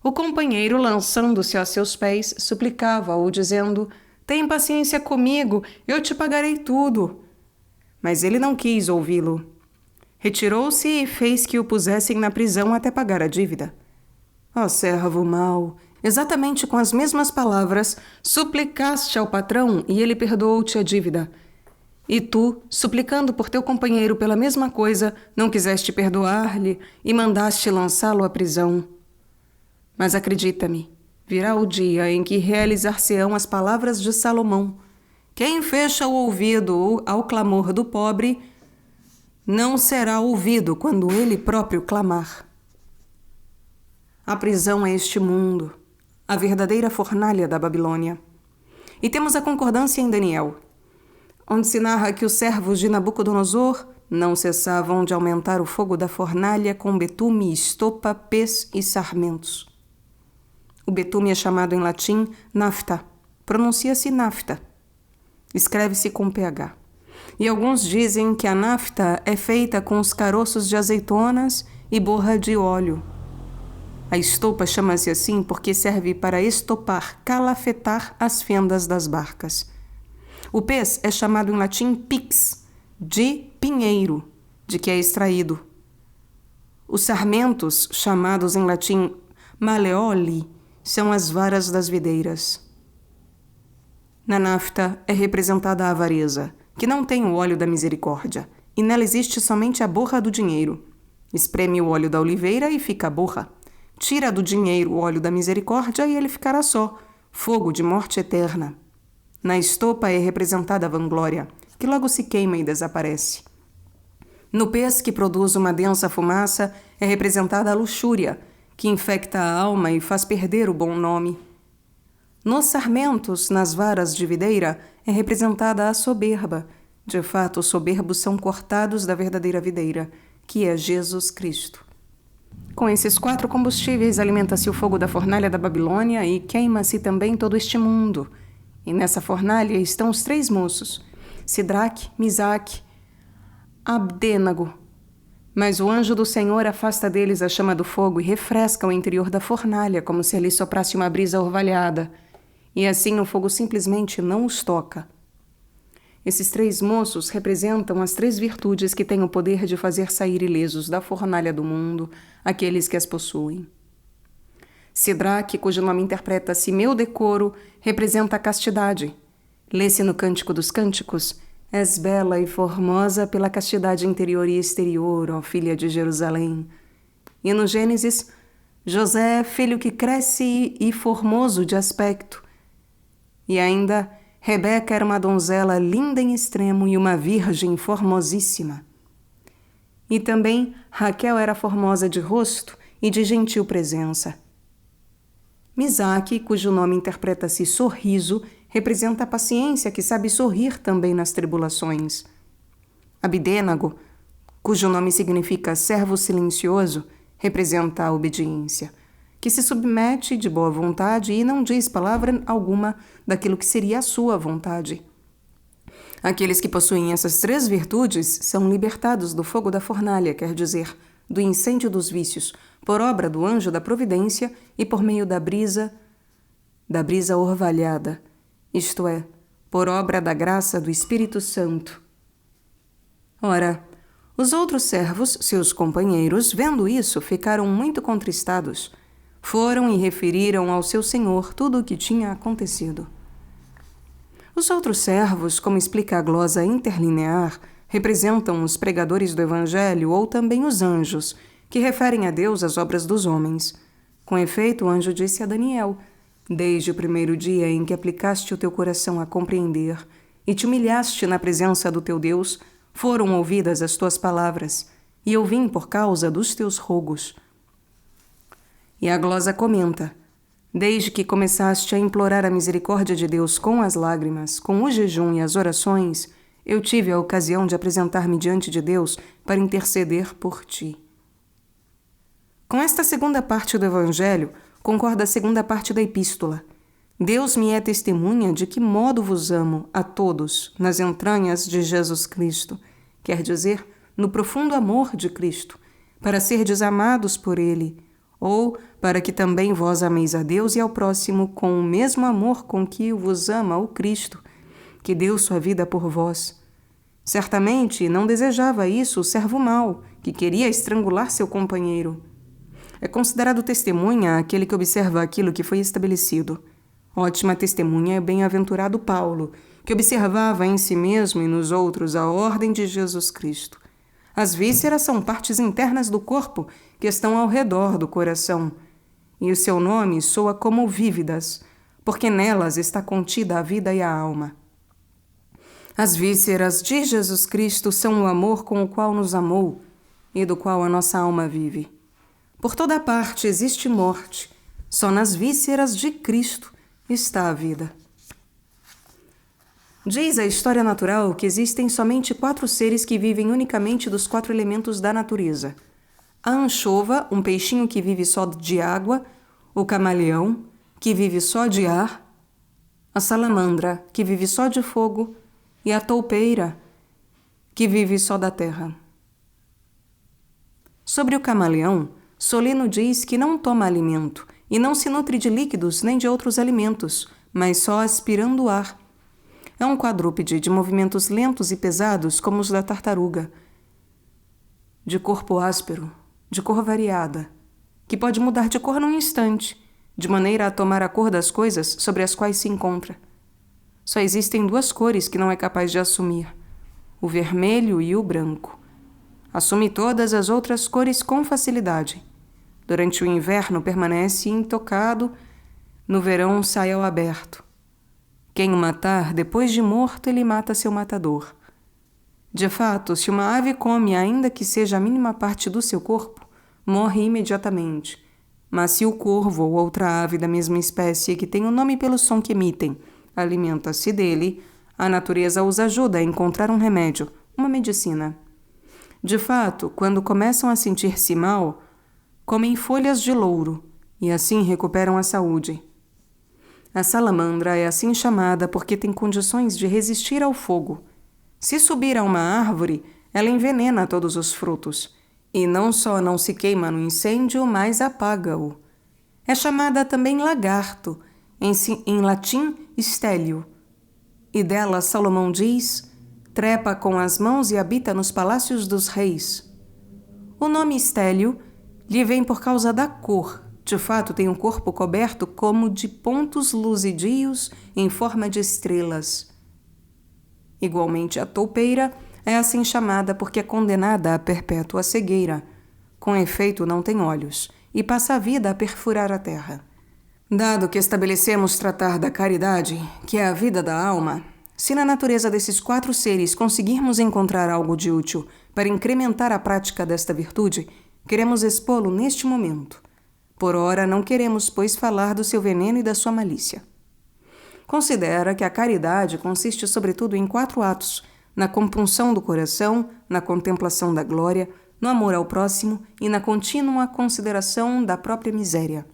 O companheiro, lançando-se a seus pés, suplicava-o, dizendo: tem paciência comigo, eu te pagarei tudo. Mas ele não quis ouvi-lo. Retirou-se e fez que o pusessem na prisão até pagar a dívida. Ó servo mau, exatamente com as mesmas palavras, suplicaste ao patrão e ele perdoou-te a dívida. E tu, suplicando por teu companheiro pela mesma coisa, não quiseste perdoar-lhe e mandaste lançá-lo à prisão. Mas acredita-me, virá o dia em que realizar-se-ão as palavras de Salomão. Quem fecha o ouvido ao clamor do pobre, não será ouvido quando ele próprio clamar. A prisão é este mundo, a verdadeira fornalha da Babilônia. E temos a concordância em Daniel, onde se narra que os servos de Nabucodonosor não cessavam de aumentar o fogo da fornalha com betume, estopa, pés e sarmentos. O betume é chamado em latim nafta, pronuncia-se nafta, escreve-se com PH. E alguns dizem que a nafta é feita com os caroços de azeitonas e borra de óleo. A estopa chama-se assim porque serve para estopar, calafetar as fendas das barcas. O pés é chamado em latim pix, de pinheiro, de que é extraído. Os sarmentos, chamados em latim maleoli, são as varas das videiras. Na nafta é representada a avareza, que não tem o óleo da misericórdia, e nela existe somente a borra do dinheiro. Espreme o óleo da oliveira e fica a borra. Tira do dinheiro o óleo da misericórdia e ele ficará só, fogo de morte eterna. Na estopa é representada a vanglória, que logo se queima e desaparece. No pés, que produz uma densa fumaça, é representada a luxúria, que infecta a alma e faz perder o bom nome. Nos sarmentos, nas varas de videira, é representada a soberba. De fato, os soberbos são cortados da verdadeira videira, que é Jesus Cristo. Com esses 4 combustíveis alimenta-se o fogo da fornalha da Babilônia e queima-se também todo este mundo. E nessa fornalha estão os 3 moços, Sidraque, Misaque, Abdênago. Mas o anjo do Senhor afasta deles a chama do fogo e refresca o interior da fornalha, como se ali soprasse uma brisa orvalhada. E assim o fogo simplesmente não os toca. Esses 3 moços representam as 3 virtudes que têm o poder de fazer sair ilesos da fornalha do mundo aqueles que as possuem. Sidraque, cujo nome interpreta-se meu decoro, representa a castidade. Lê-se no Cântico dos Cânticos: és bela e formosa pela castidade interior e exterior, ó filha de Jerusalém. E no Gênesis, José, filho que cresce e formoso de aspecto. E ainda, Rebeca era uma donzela linda em extremo e uma virgem formosíssima. E também Raquel era formosa de rosto e de gentil presença. Misaque, cujo nome interpreta-se sorriso, representa a paciência que sabe sorrir também nas tribulações. Abdênago, cujo nome significa servo silencioso, representa a obediência, que se submete de boa vontade e não diz palavra alguma daquilo que seria a sua vontade. Aqueles que possuem essas 3 virtudes são libertados do fogo da fornalha, quer dizer, do incêndio dos vícios, por obra do anjo da providência e por meio da brisa orvalhada, isto é, por obra da graça do Espírito Santo. Ora, os outros servos, seus companheiros, vendo isso, ficaram muito contristados. Foram e referiram ao seu senhor tudo o que tinha acontecido. Os outros servos, como explica a glosa interlinear, representam os pregadores do Evangelho ou também os anjos, que referem a Deus as obras dos homens. Com efeito, o anjo disse a Daniel: desde o primeiro dia em que aplicaste o teu coração a compreender e te humilhaste na presença do teu Deus, foram ouvidas as tuas palavras, e eu vim por causa dos teus rogos. E a glosa comenta: desde que começaste a implorar a misericórdia de Deus com as lágrimas, com o jejum e as orações, eu tive a ocasião de apresentar-me diante de Deus para interceder por ti. Com esta segunda parte do Evangelho, concorda a segunda parte da Epístola. Deus me é testemunha de que modo vos amo a todos nas entranhas de Jesus Cristo, quer dizer, no profundo amor de Cristo, para serdes amados por Ele, ou para que também vós ameis a Deus e ao próximo com o mesmo amor com que vos ama o Cristo, que deu sua vida por vós. Certamente não desejava isso o servo mau, que queria estrangular seu companheiro. É considerado testemunha aquele que observa aquilo que foi estabelecido. Ótima testemunha é o bem-aventurado Paulo, que observava em si mesmo e nos outros a ordem de Jesus Cristo. As vísceras são partes internas do corpo que estão ao redor do coração, e o seu nome soa como vívidas, porque nelas está contida a vida e a alma. As vísceras de Jesus Cristo são o amor com o qual nos amou e do qual a nossa alma vive. Por toda parte existe morte, só nas vísceras de Cristo está a vida. Diz a história natural que existem somente 4 seres que vivem unicamente dos 4 elementos da natureza. A anchova, um peixinho que vive só de água, o camaleão, que vive só de ar, a salamandra, que vive só de fogo, e a toupeira, que vive só da terra. Sobre o camaleão, Solino diz que não toma alimento e não se nutre de líquidos nem de outros alimentos, mas só aspirando o ar. É um quadrúpede de movimentos lentos e pesados como os da tartaruga, de corpo áspero, de cor variada, que pode mudar de cor num instante, de maneira a tomar a cor das coisas sobre as quais se encontra. Só existem 2 cores que não é capaz de assumir, o vermelho e o branco. Assume todas as outras cores com facilidade. Durante o inverno permanece intocado, no verão sai ao aberto. Quem o matar, depois de morto, ele mata seu matador. De fato, se uma ave come ainda que seja a mínima parte do seu corpo, morre imediatamente. Mas se o corvo ou outra ave da mesma espécie que tem o nome pelo som que emitem, alimenta-se dele, a natureza os ajuda a encontrar um remédio, uma medicina. De fato, quando começam a sentir-se mal, comem folhas de louro e assim recuperam a saúde. A salamandra é assim chamada porque tem condições de resistir ao fogo. Se subir a uma árvore, ela envenena todos os frutos, e não só não se queima no incêndio, mas apaga-o. É chamada também lagarto, em latim stélio, e dela Salomão diz: trepa com as mãos e habita nos palácios dos reis. O nome stélio lhe vem por causa da cor. De fato, tem um corpo coberto como de pontos luzidios em forma de estrelas. Igualmente, a toupeira é assim chamada porque é condenada à perpétua cegueira. Com efeito, não tem olhos e passa a vida a perfurar a terra. Dado que estabelecemos tratar da caridade, que é a vida da alma, se na natureza desses 4 seres conseguirmos encontrar algo de útil para incrementar a prática desta virtude, queremos expô-lo neste momento. Por ora, não queremos, pois, falar do seu veneno e da sua malícia. Considera que a caridade consiste sobretudo em 4 atos: na compunção do coração, na contemplação da glória, no amor ao próximo e na contínua consideração da própria miséria.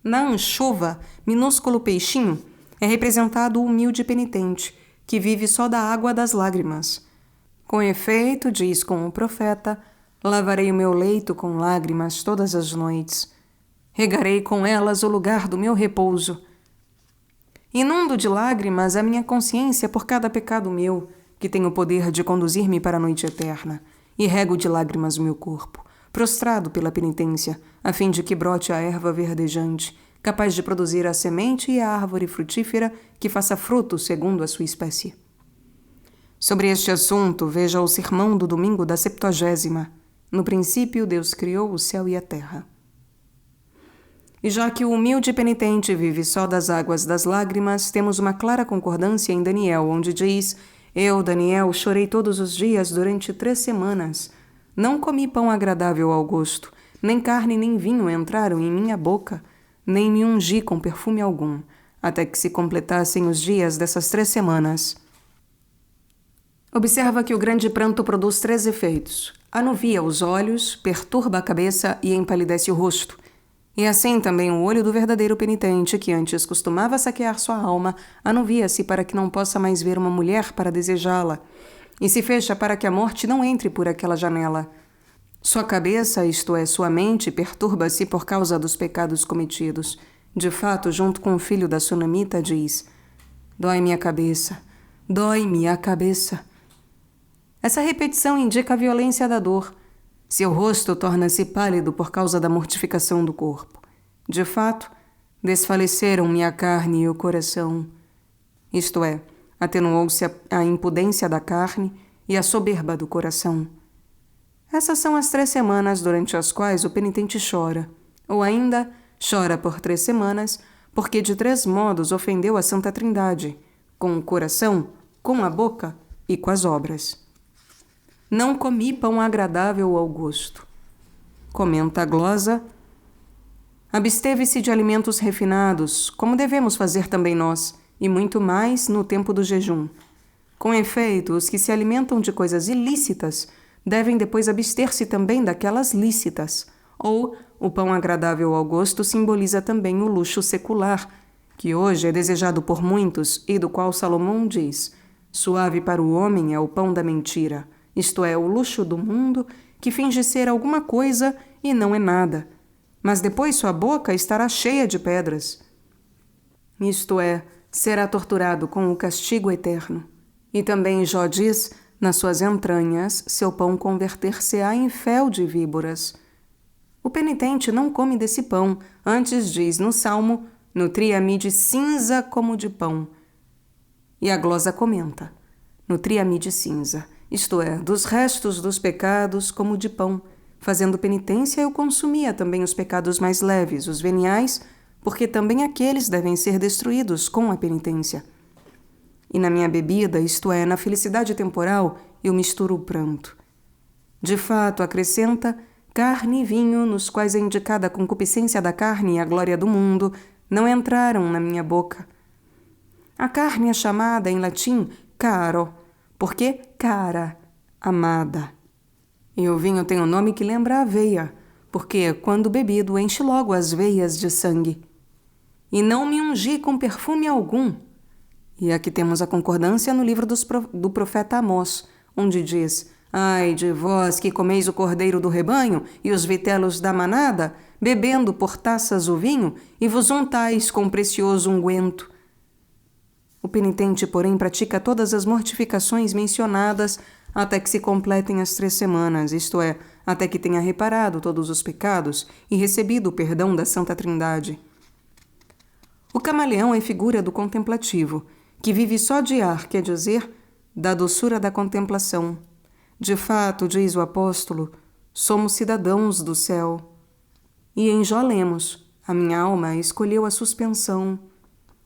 Na anchova, minúsculo peixinho, é representado o humilde penitente, que vive só da água das lágrimas. Com efeito, diz com o profeta, lavarei o meu leito com lágrimas todas as noites. Regarei com elas o lugar do meu repouso. Inundo de lágrimas a minha consciência por cada pecado meu, que tem o poder de conduzir-me para a noite eterna, e rego de lágrimas o meu corpo, prostrado pela penitência, a fim de que brote a erva verdejante, capaz de produzir a semente e a árvore frutífera que faça fruto segundo a sua espécie. Sobre este assunto, veja o sermão do domingo da 70ª. No princípio, Deus criou o céu e a terra. E já que o humilde penitente vive só das águas das lágrimas, temos uma clara concordância em Daniel, onde diz: eu, Daniel, chorei todos os dias durante 3 semanas. Não comi pão agradável ao gosto, nem carne nem vinho entraram em minha boca, nem me ungi com perfume algum, até que se completassem os dias dessas 3 semanas. Observa que o grande pranto produz 3 efeitos: Anuvia os olhos, perturba a cabeça e empalidece o rosto. E assim também o olho do verdadeiro penitente, que antes costumava saquear sua alma, anuvia-se para que não possa mais ver uma mulher para desejá-la, e se fecha para que a morte não entre por aquela janela. Sua cabeça, isto é, sua mente, perturba-se por causa dos pecados cometidos. De fato, junto com o filho da sunamita, diz: dói-me a cabeça, dói-me a cabeça. Essa repetição indica a violência da dor. Seu rosto torna-se pálido por causa da mortificação do corpo. De fato, desfaleceram-me a carne e o coração. Isto é, atenuou-se a impudência da carne e a soberba do coração. Essas são as 3 semanas durante as quais o penitente chora, ou ainda chora por 3 semanas, porque de 3 modos ofendeu a Santa Trindade, com o coração, com a boca e com as obras. Não comi pão agradável ao gosto. Comenta a glosa: absteve-se de alimentos refinados, como devemos fazer também nós, e muito mais no tempo do jejum. Com efeito, os que se alimentam de coisas ilícitas devem depois abster-se também daquelas lícitas, ou o pão agradável ao gosto simboliza também o luxo secular, que hoje é desejado por muitos e do qual Salomão diz: suave para o homem é o pão da mentira, isto é, o luxo do mundo que finge ser alguma coisa e não é nada, mas depois sua boca estará cheia de pedras. Isto é, será torturado com o castigo eterno. E também Jó diz: nas suas entranhas seu pão converter-se-á em fel de víboras. O penitente não come desse pão, antes diz no Salmo: nutria-me de cinza como de pão. E a glosa comenta: nutria-me de cinza, isto é, dos restos dos pecados como de pão. Fazendo penitência, eu consumia também os pecados mais leves, os veniais, porque também aqueles devem ser destruídos com a penitência. E na minha bebida, isto é, na felicidade temporal, eu misturo o pranto. De fato, acrescenta, carne e vinho, nos quais é indicada a concupiscência da carne e a glória do mundo, não entraram na minha boca. A carne é chamada, em latim, caro, porque cara, amada. E o vinho tem um nome que lembra a aveia, porque, quando bebido, enche logo as veias de sangue. E não me ungi com perfume algum. E aqui temos a concordância no livro do profeta Amós, onde diz: ai de vós que comeis o cordeiro do rebanho e os vitelos da manada, bebendo por taças o vinho, e vos untais com precioso unguento. O penitente, porém, pratica todas as mortificações mencionadas até que se completem as 3 semanas, isto é, até que tenha reparado todos os pecados e recebido o perdão da Santa Trindade. O camaleão é figura do contemplativo, que vive só de ar, quer dizer, da doçura da contemplação. De fato, diz o apóstolo, somos cidadãos do céu. E em Jó lemos: a minha alma escolheu a suspensão.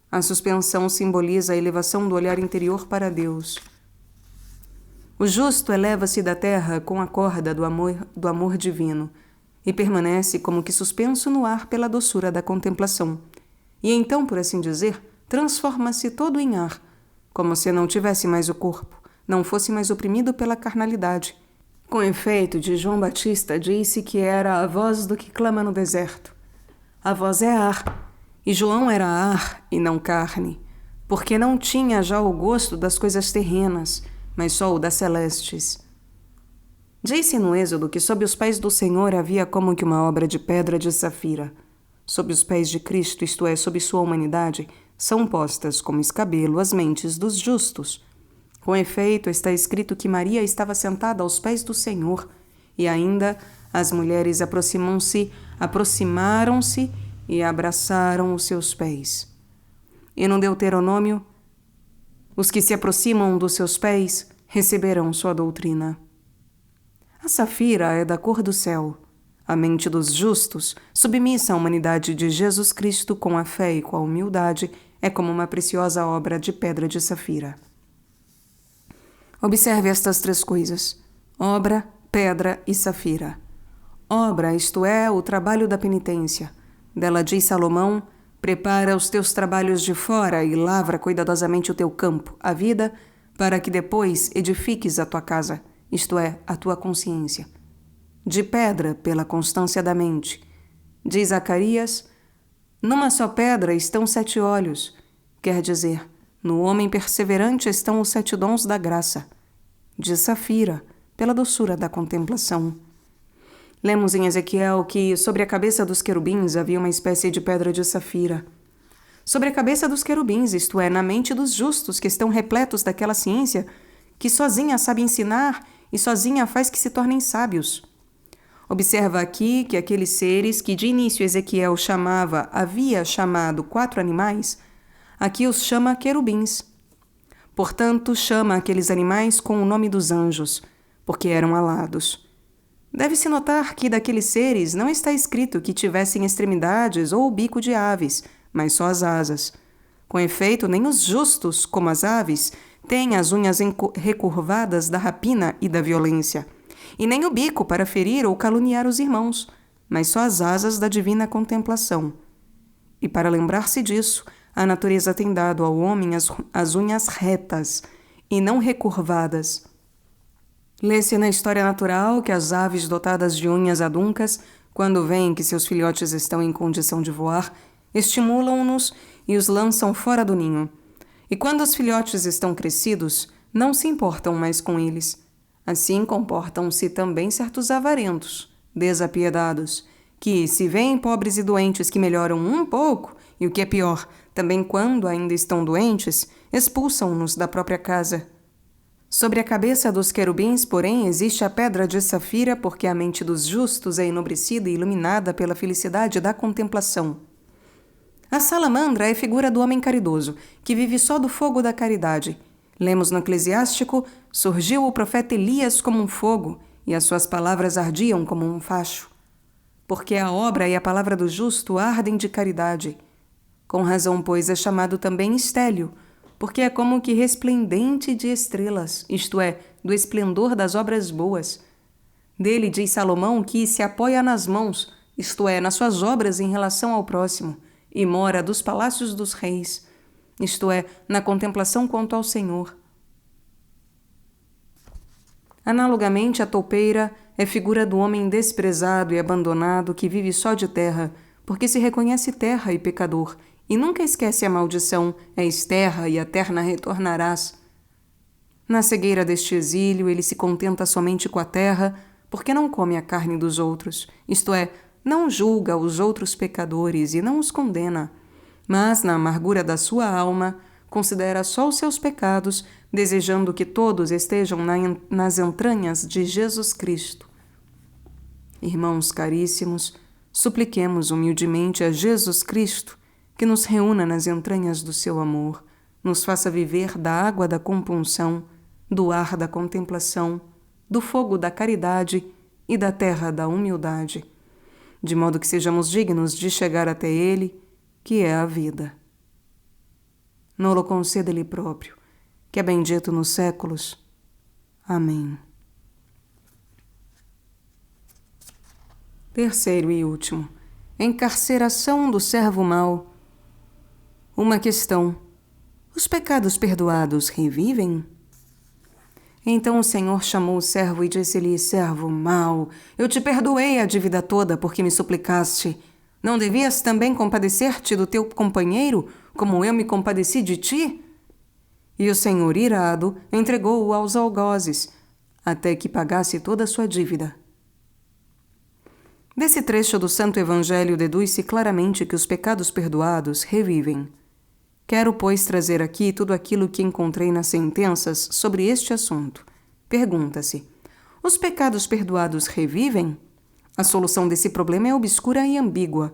A suspensão simboliza a elevação do olhar interior para Deus. O justo eleva-se da terra com a corda do amor divino e permanece como que suspenso no ar pela doçura da contemplação. E então, por assim dizer, transforma-se todo em ar, como se não tivesse mais o corpo, não fosse mais oprimido pela carnalidade. Com efeito, de João Batista disse que era a voz do que clama no deserto. A voz é ar, e João era ar e não carne, porque não tinha já o gosto das coisas terrenas, mas só o das celestes. Diz-se no Êxodo que sob os pés do Senhor havia como que uma obra de pedra de safira. Sob os pés de Cristo, isto é, sob sua humanidade, são postas como escabelo as mentes dos justos. Com efeito, está escrito que Maria estava sentada aos pés do Senhor, e ainda as mulheres aproximaram-se e abraçaram os seus pés. E no Deuteronômio, os que se aproximam dos seus pés receberão sua doutrina. A safira é da cor do céu. A mente dos justos, submissa à humanidade de Jesus Cristo com a fé e com a humildade, é como uma preciosa obra de pedra de safira. Observe estas 3 coisas: obra, pedra e safira. Obra, isto é, o trabalho da penitência. Dela diz Salomão: prepara os teus trabalhos de fora e lavra cuidadosamente o teu campo, a vida, para que depois edifiques a tua casa, isto é, a tua consciência. de pedra pela constância da mente. De Zacarias, numa só pedra estão 7 olhos, quer dizer, no homem perseverante estão os 7 dons da graça. De Safira, pela doçura da contemplação. Lemos em Ezequiel que sobre a cabeça dos querubins havia uma espécie de pedra de safira. Sobre a cabeça dos querubins, isto é, na mente dos justos que estão repletos daquela ciência que sozinha sabe ensinar e sozinha faz que se tornem sábios. Observa aqui que aqueles seres que de início Ezequiel havia chamado 4 animais, aqui os chama querubins. Portanto, chama aqueles animais com o nome dos anjos, porque eram alados. Deve-se notar que daqueles seres não está escrito que tivessem extremidades ou o bico de aves, mas só as asas. Com efeito, nem os justos, como as aves, têm as unhas recurvadas da rapina e da violência, e nem o bico para ferir ou caluniar os irmãos, mas só as asas da divina contemplação. E para lembrar-se disso, a natureza tem dado ao homem as unhas retas e não recurvadas. Lê-se na história natural que as aves dotadas de unhas aduncas, quando veem que seus filhotes estão em condição de voar, estimulam-nos e os lançam fora do ninho. E quando os filhotes estão crescidos, não se importam mais com eles. Assim comportam-se também certos avarentos, desapiedados, que, se veem pobres e doentes que melhoram um pouco, e o que é pior, também quando ainda estão doentes, expulsam-nos da própria casa. Sobre a cabeça dos querubins, porém, existe a pedra de safira, porque a mente dos justos é enobrecida e iluminada pela felicidade da contemplação. A salamandra é figura do homem caridoso, que vive só do fogo da caridade. Lemos no Eclesiástico: surgiu o profeta Elias como um fogo, e as suas palavras ardiam como um facho. Porque a obra e a palavra do justo ardem de caridade. Com razão, pois, é chamado também estélio, porque é como que resplendente de estrelas, isto é, do esplendor das obras boas. Dele diz Salomão que se apoia nas mãos, isto é, nas suas obras em relação ao próximo, e mora dos palácios dos reis, isto é, na contemplação quanto ao Senhor. Analogamente, a toupeira é figura do homem desprezado e abandonado que vive só de terra, porque se reconhece terra e pecador, e nunca esquece a maldição: és terra e a terra retornarás. Na cegueira deste exílio, ele se contenta somente com a terra, porque não come a carne dos outros, isto é, não julga os outros pecadores e não os condena, mas, na amargura da sua alma, considera só os seus pecados, desejando que todos estejam nas entranhas de Jesus Cristo. Irmãos caríssimos, supliquemos humildemente a Jesus Cristo que nos reúna nas entranhas do seu amor, nos faça viver da água da compunção, do ar da contemplação, do fogo da caridade e da terra da humildade, de modo que sejamos dignos de chegar até Ele, que é a vida. Nolo conceda Ele próprio, que é bendito nos séculos. Amém. Terceiro e último, encarceração do servo mau. Uma questão: os pecados perdoados revivem? Então o Senhor chamou o servo e disse-lhe: servo mau, eu te perdoei a dívida toda porque me suplicaste. Não devias também compadecer-te do teu companheiro, como eu me compadeci de ti? E o Senhor, irado, entregou-o aos algozes, até que pagasse toda a sua dívida. Desse trecho do Santo Evangelho deduz-se claramente que os pecados perdoados revivem. Quero, pois, trazer aqui tudo aquilo que encontrei nas sentenças sobre este assunto. Pergunta-se: os pecados perdoados revivem? A solução desse problema é obscura e ambígua,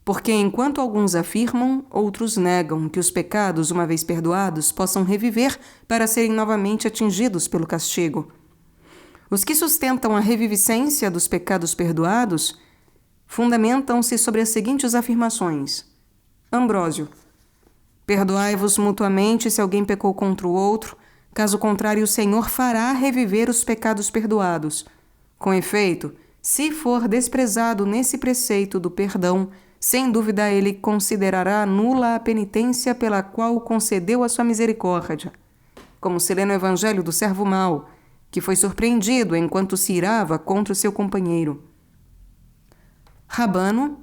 porque enquanto alguns afirmam, outros negam que os pecados, uma vez perdoados, possam reviver para serem novamente atingidos pelo castigo. Os que sustentam a reviviscência dos pecados perdoados fundamentam-se sobre as seguintes afirmações. Ambrósio: perdoai-vos mutuamente se alguém pecou contra o outro, caso contrário o Senhor fará reviver os pecados perdoados. Com efeito, se for desprezado nesse preceito do perdão, sem dúvida ele considerará nula a penitência pela qual concedeu a sua misericórdia. Como se lê no Evangelho do servo mau: que foi surpreendido enquanto se irava contra o seu companheiro. Rabano,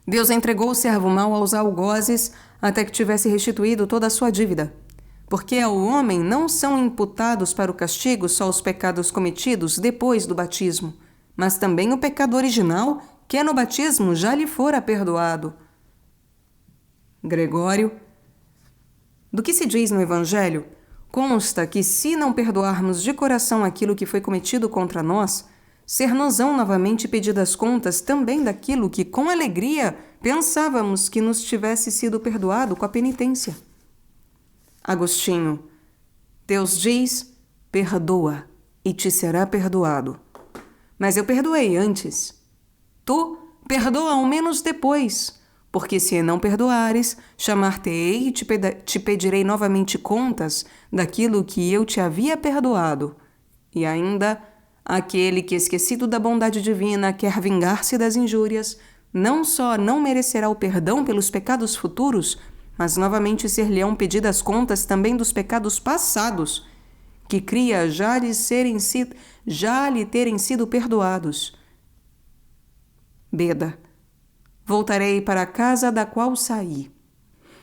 Deus entregou o servo mau aos algozes até que tivesse restituído toda a sua dívida. Porque ao homem não são imputados para o castigo só os pecados cometidos depois do batismo, mas também o pecado original, que no batismo já lhe fora perdoado. Gregório, do que se diz no Evangelho, consta que se não perdoarmos de coração aquilo que foi cometido contra nós, ser-nos-ão novamente pedidas contas também daquilo que com alegria pensávamos que nos tivesse sido perdoado com a penitência. Agostinho, Deus diz, perdoa e te será perdoado. Mas eu perdoei antes. Tu perdoa ao menos depois, porque se não perdoares, chamar-te-ei e te pedirei novamente contas daquilo que eu te havia perdoado. E ainda, aquele que, esquecido da bondade divina, quer vingar-se das injúrias, não só não merecerá o perdão pelos pecados futuros, mas novamente ser-lhe-ão pedidas contas também dos pecados passados, que cria já lhe terem sido perdoados. Beda, voltarei para a casa da qual saí.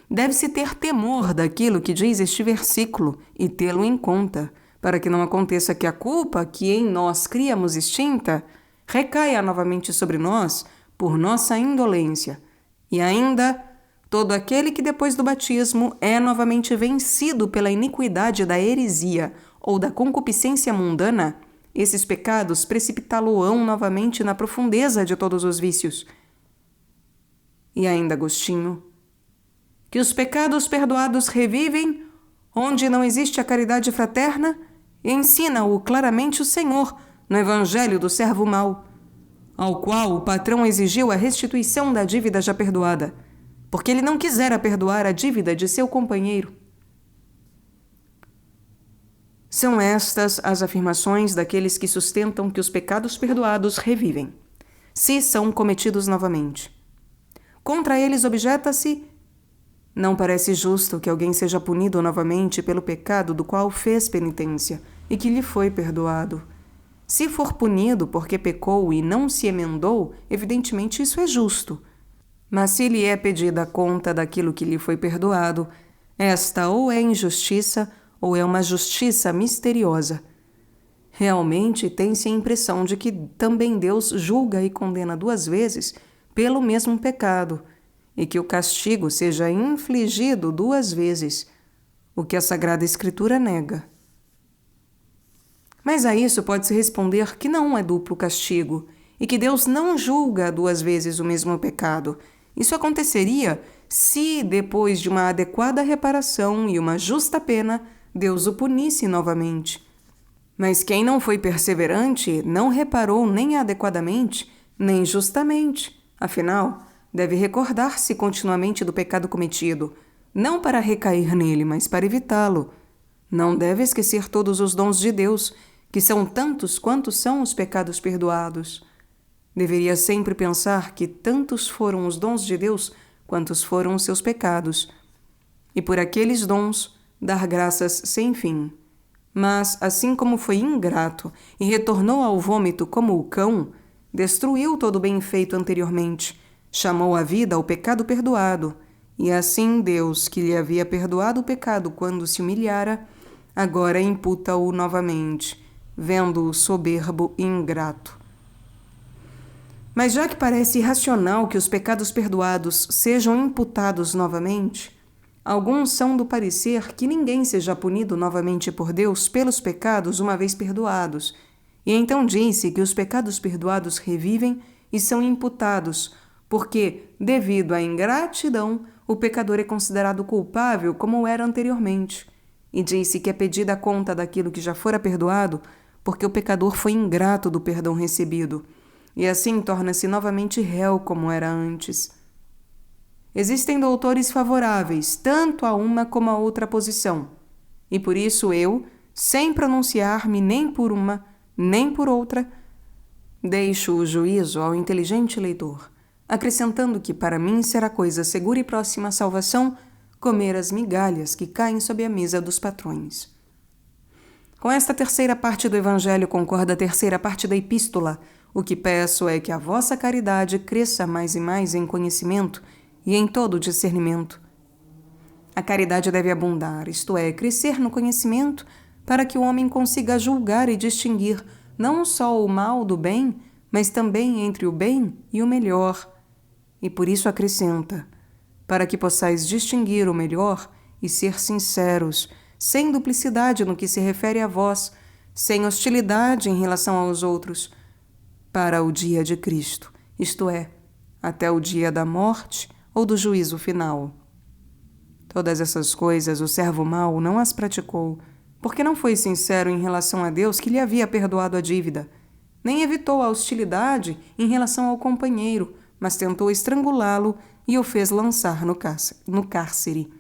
Deve-se ter temor daquilo que diz este versículo e tê-lo em conta, para que não aconteça que a culpa que em nós criamos extinta recaia novamente sobre nós por nossa indolência. E ainda, todo aquele que depois do batismo é novamente vencido pela iniquidade da heresia ou da concupiscência mundana, esses pecados precipitá-lo-ão novamente na profundeza de todos os vícios. E ainda, Agostinho, que os pecados perdoados revivem onde não existe a caridade fraterna, ensina-o claramente o Senhor no Evangelho do servo mau, ao qual o patrão exigiu a restituição da dívida já perdoada, porque ele não quisera perdoar a dívida de seu companheiro. São estas as afirmações daqueles que sustentam que os pecados perdoados revivem, se são cometidos novamente. Contra eles objeta-se: não parece justo que alguém seja punido novamente pelo pecado do qual fez penitência e que lhe foi perdoado. Se for punido porque pecou e não se emendou, evidentemente isso é justo. Mas se lhe é pedida conta daquilo que lhe foi perdoado, esta ou é injustiça ou é uma justiça misteriosa. Realmente tem-se a impressão de que também Deus julga e condena duas vezes pelo mesmo pecado, e que o castigo seja infligido duas vezes, o que a Sagrada Escritura nega. Mas a isso pode-se responder que não é duplo castigo, e que Deus não julga duas vezes o mesmo pecado. Isso aconteceria se, depois de uma adequada reparação e uma justa pena, Deus o punisse novamente. Mas quem não foi perseverante não reparou nem adequadamente, nem justamente. Afinal, deve recordar-se continuamente do pecado cometido, não para recair nele, mas para evitá-lo. Não deve esquecer todos os dons de Deus, que são tantos quantos são os pecados perdoados. Deveria sempre pensar que tantos foram os dons de Deus quantos foram os seus pecados, e por aqueles dons dar graças sem fim. Mas, assim como foi ingrato e retornou ao vômito como o cão, destruiu todo o bem feito anteriormente, chamou à vida o pecado perdoado, e assim Deus, que lhe havia perdoado o pecado quando se humilhara, agora imputa-o novamente, vendo-o soberbo e ingrato. Mas já que parece irracional que os pecados perdoados sejam imputados novamente, alguns são do parecer que ninguém seja punido novamente por Deus pelos pecados uma vez perdoados, e então disse que os pecados perdoados revivem e são imputados, porque, devido à ingratidão, o pecador é considerado culpável como era anteriormente, e disse que é pedida a conta daquilo que já fora perdoado, porque o pecador foi ingrato do perdão recebido, e assim torna-se novamente réu como era antes. Existem doutores favoráveis tanto a uma como a outra posição, e por isso eu, sem pronunciar-me nem por uma, nem por outra, deixo o juízo ao inteligente leitor, acrescentando que para mim será coisa segura e próxima à salvação comer as migalhas que caem sob a mesa dos patrões. Com esta terceira parte do Evangelho concorda a terceira parte da Epístola. O que peço é que a vossa caridade cresça mais e mais em conhecimento e em todo discernimento. A caridade deve abundar, isto é, crescer no conhecimento, para que o homem consiga julgar e distinguir não só o mal do bem, mas também entre o bem e o melhor. E por isso acrescenta, para que possais distinguir o melhor e ser sinceros, sem duplicidade no que se refere a vós, sem hostilidade em relação aos outros, para o dia de Cristo, isto é, até o dia da morte ou do juízo final. Todas essas coisas o servo mau não as praticou, porque não foi sincero em relação a Deus que lhe havia perdoado a dívida, nem evitou a hostilidade em relação ao companheiro, mas tentou estrangulá-lo e o fez lançar no cárcere.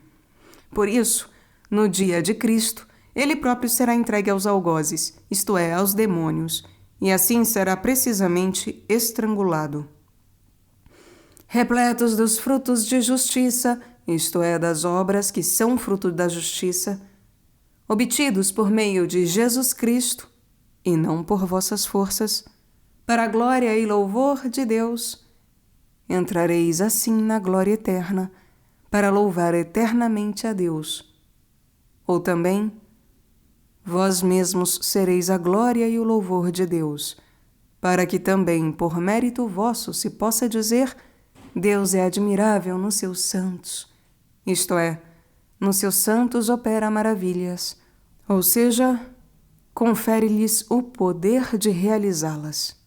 Por isso, no dia de Cristo, ele próprio será entregue aos algozes, isto é, aos demônios, e assim será precisamente estrangulado. Repletos dos frutos de justiça, isto é, das obras que são fruto da justiça, obtidos por meio de Jesus Cristo, e não por vossas forças, para a glória e louvor de Deus, entrareis assim na glória eterna, para louvar eternamente a Deus. Ou também, vós mesmos sereis a glória e o louvor de Deus, para que também, por mérito vosso, se possa dizer: Deus é admirável nos seus santos, isto é, nos seus santos opera maravilhas, ou seja, confere-lhes o poder de realizá-las.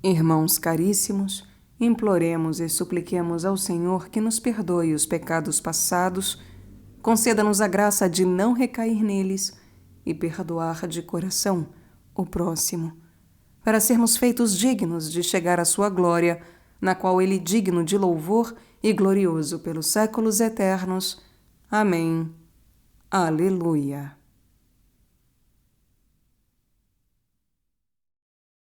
Irmãos caríssimos, imploremos e supliquemos ao Senhor que nos perdoe os pecados passados, conceda-nos a graça de não recair neles e perdoar de coração o próximo, para sermos feitos dignos de chegar à sua glória, na qual ele digno de louvor e glorioso pelos séculos eternos. Amém. Aleluia.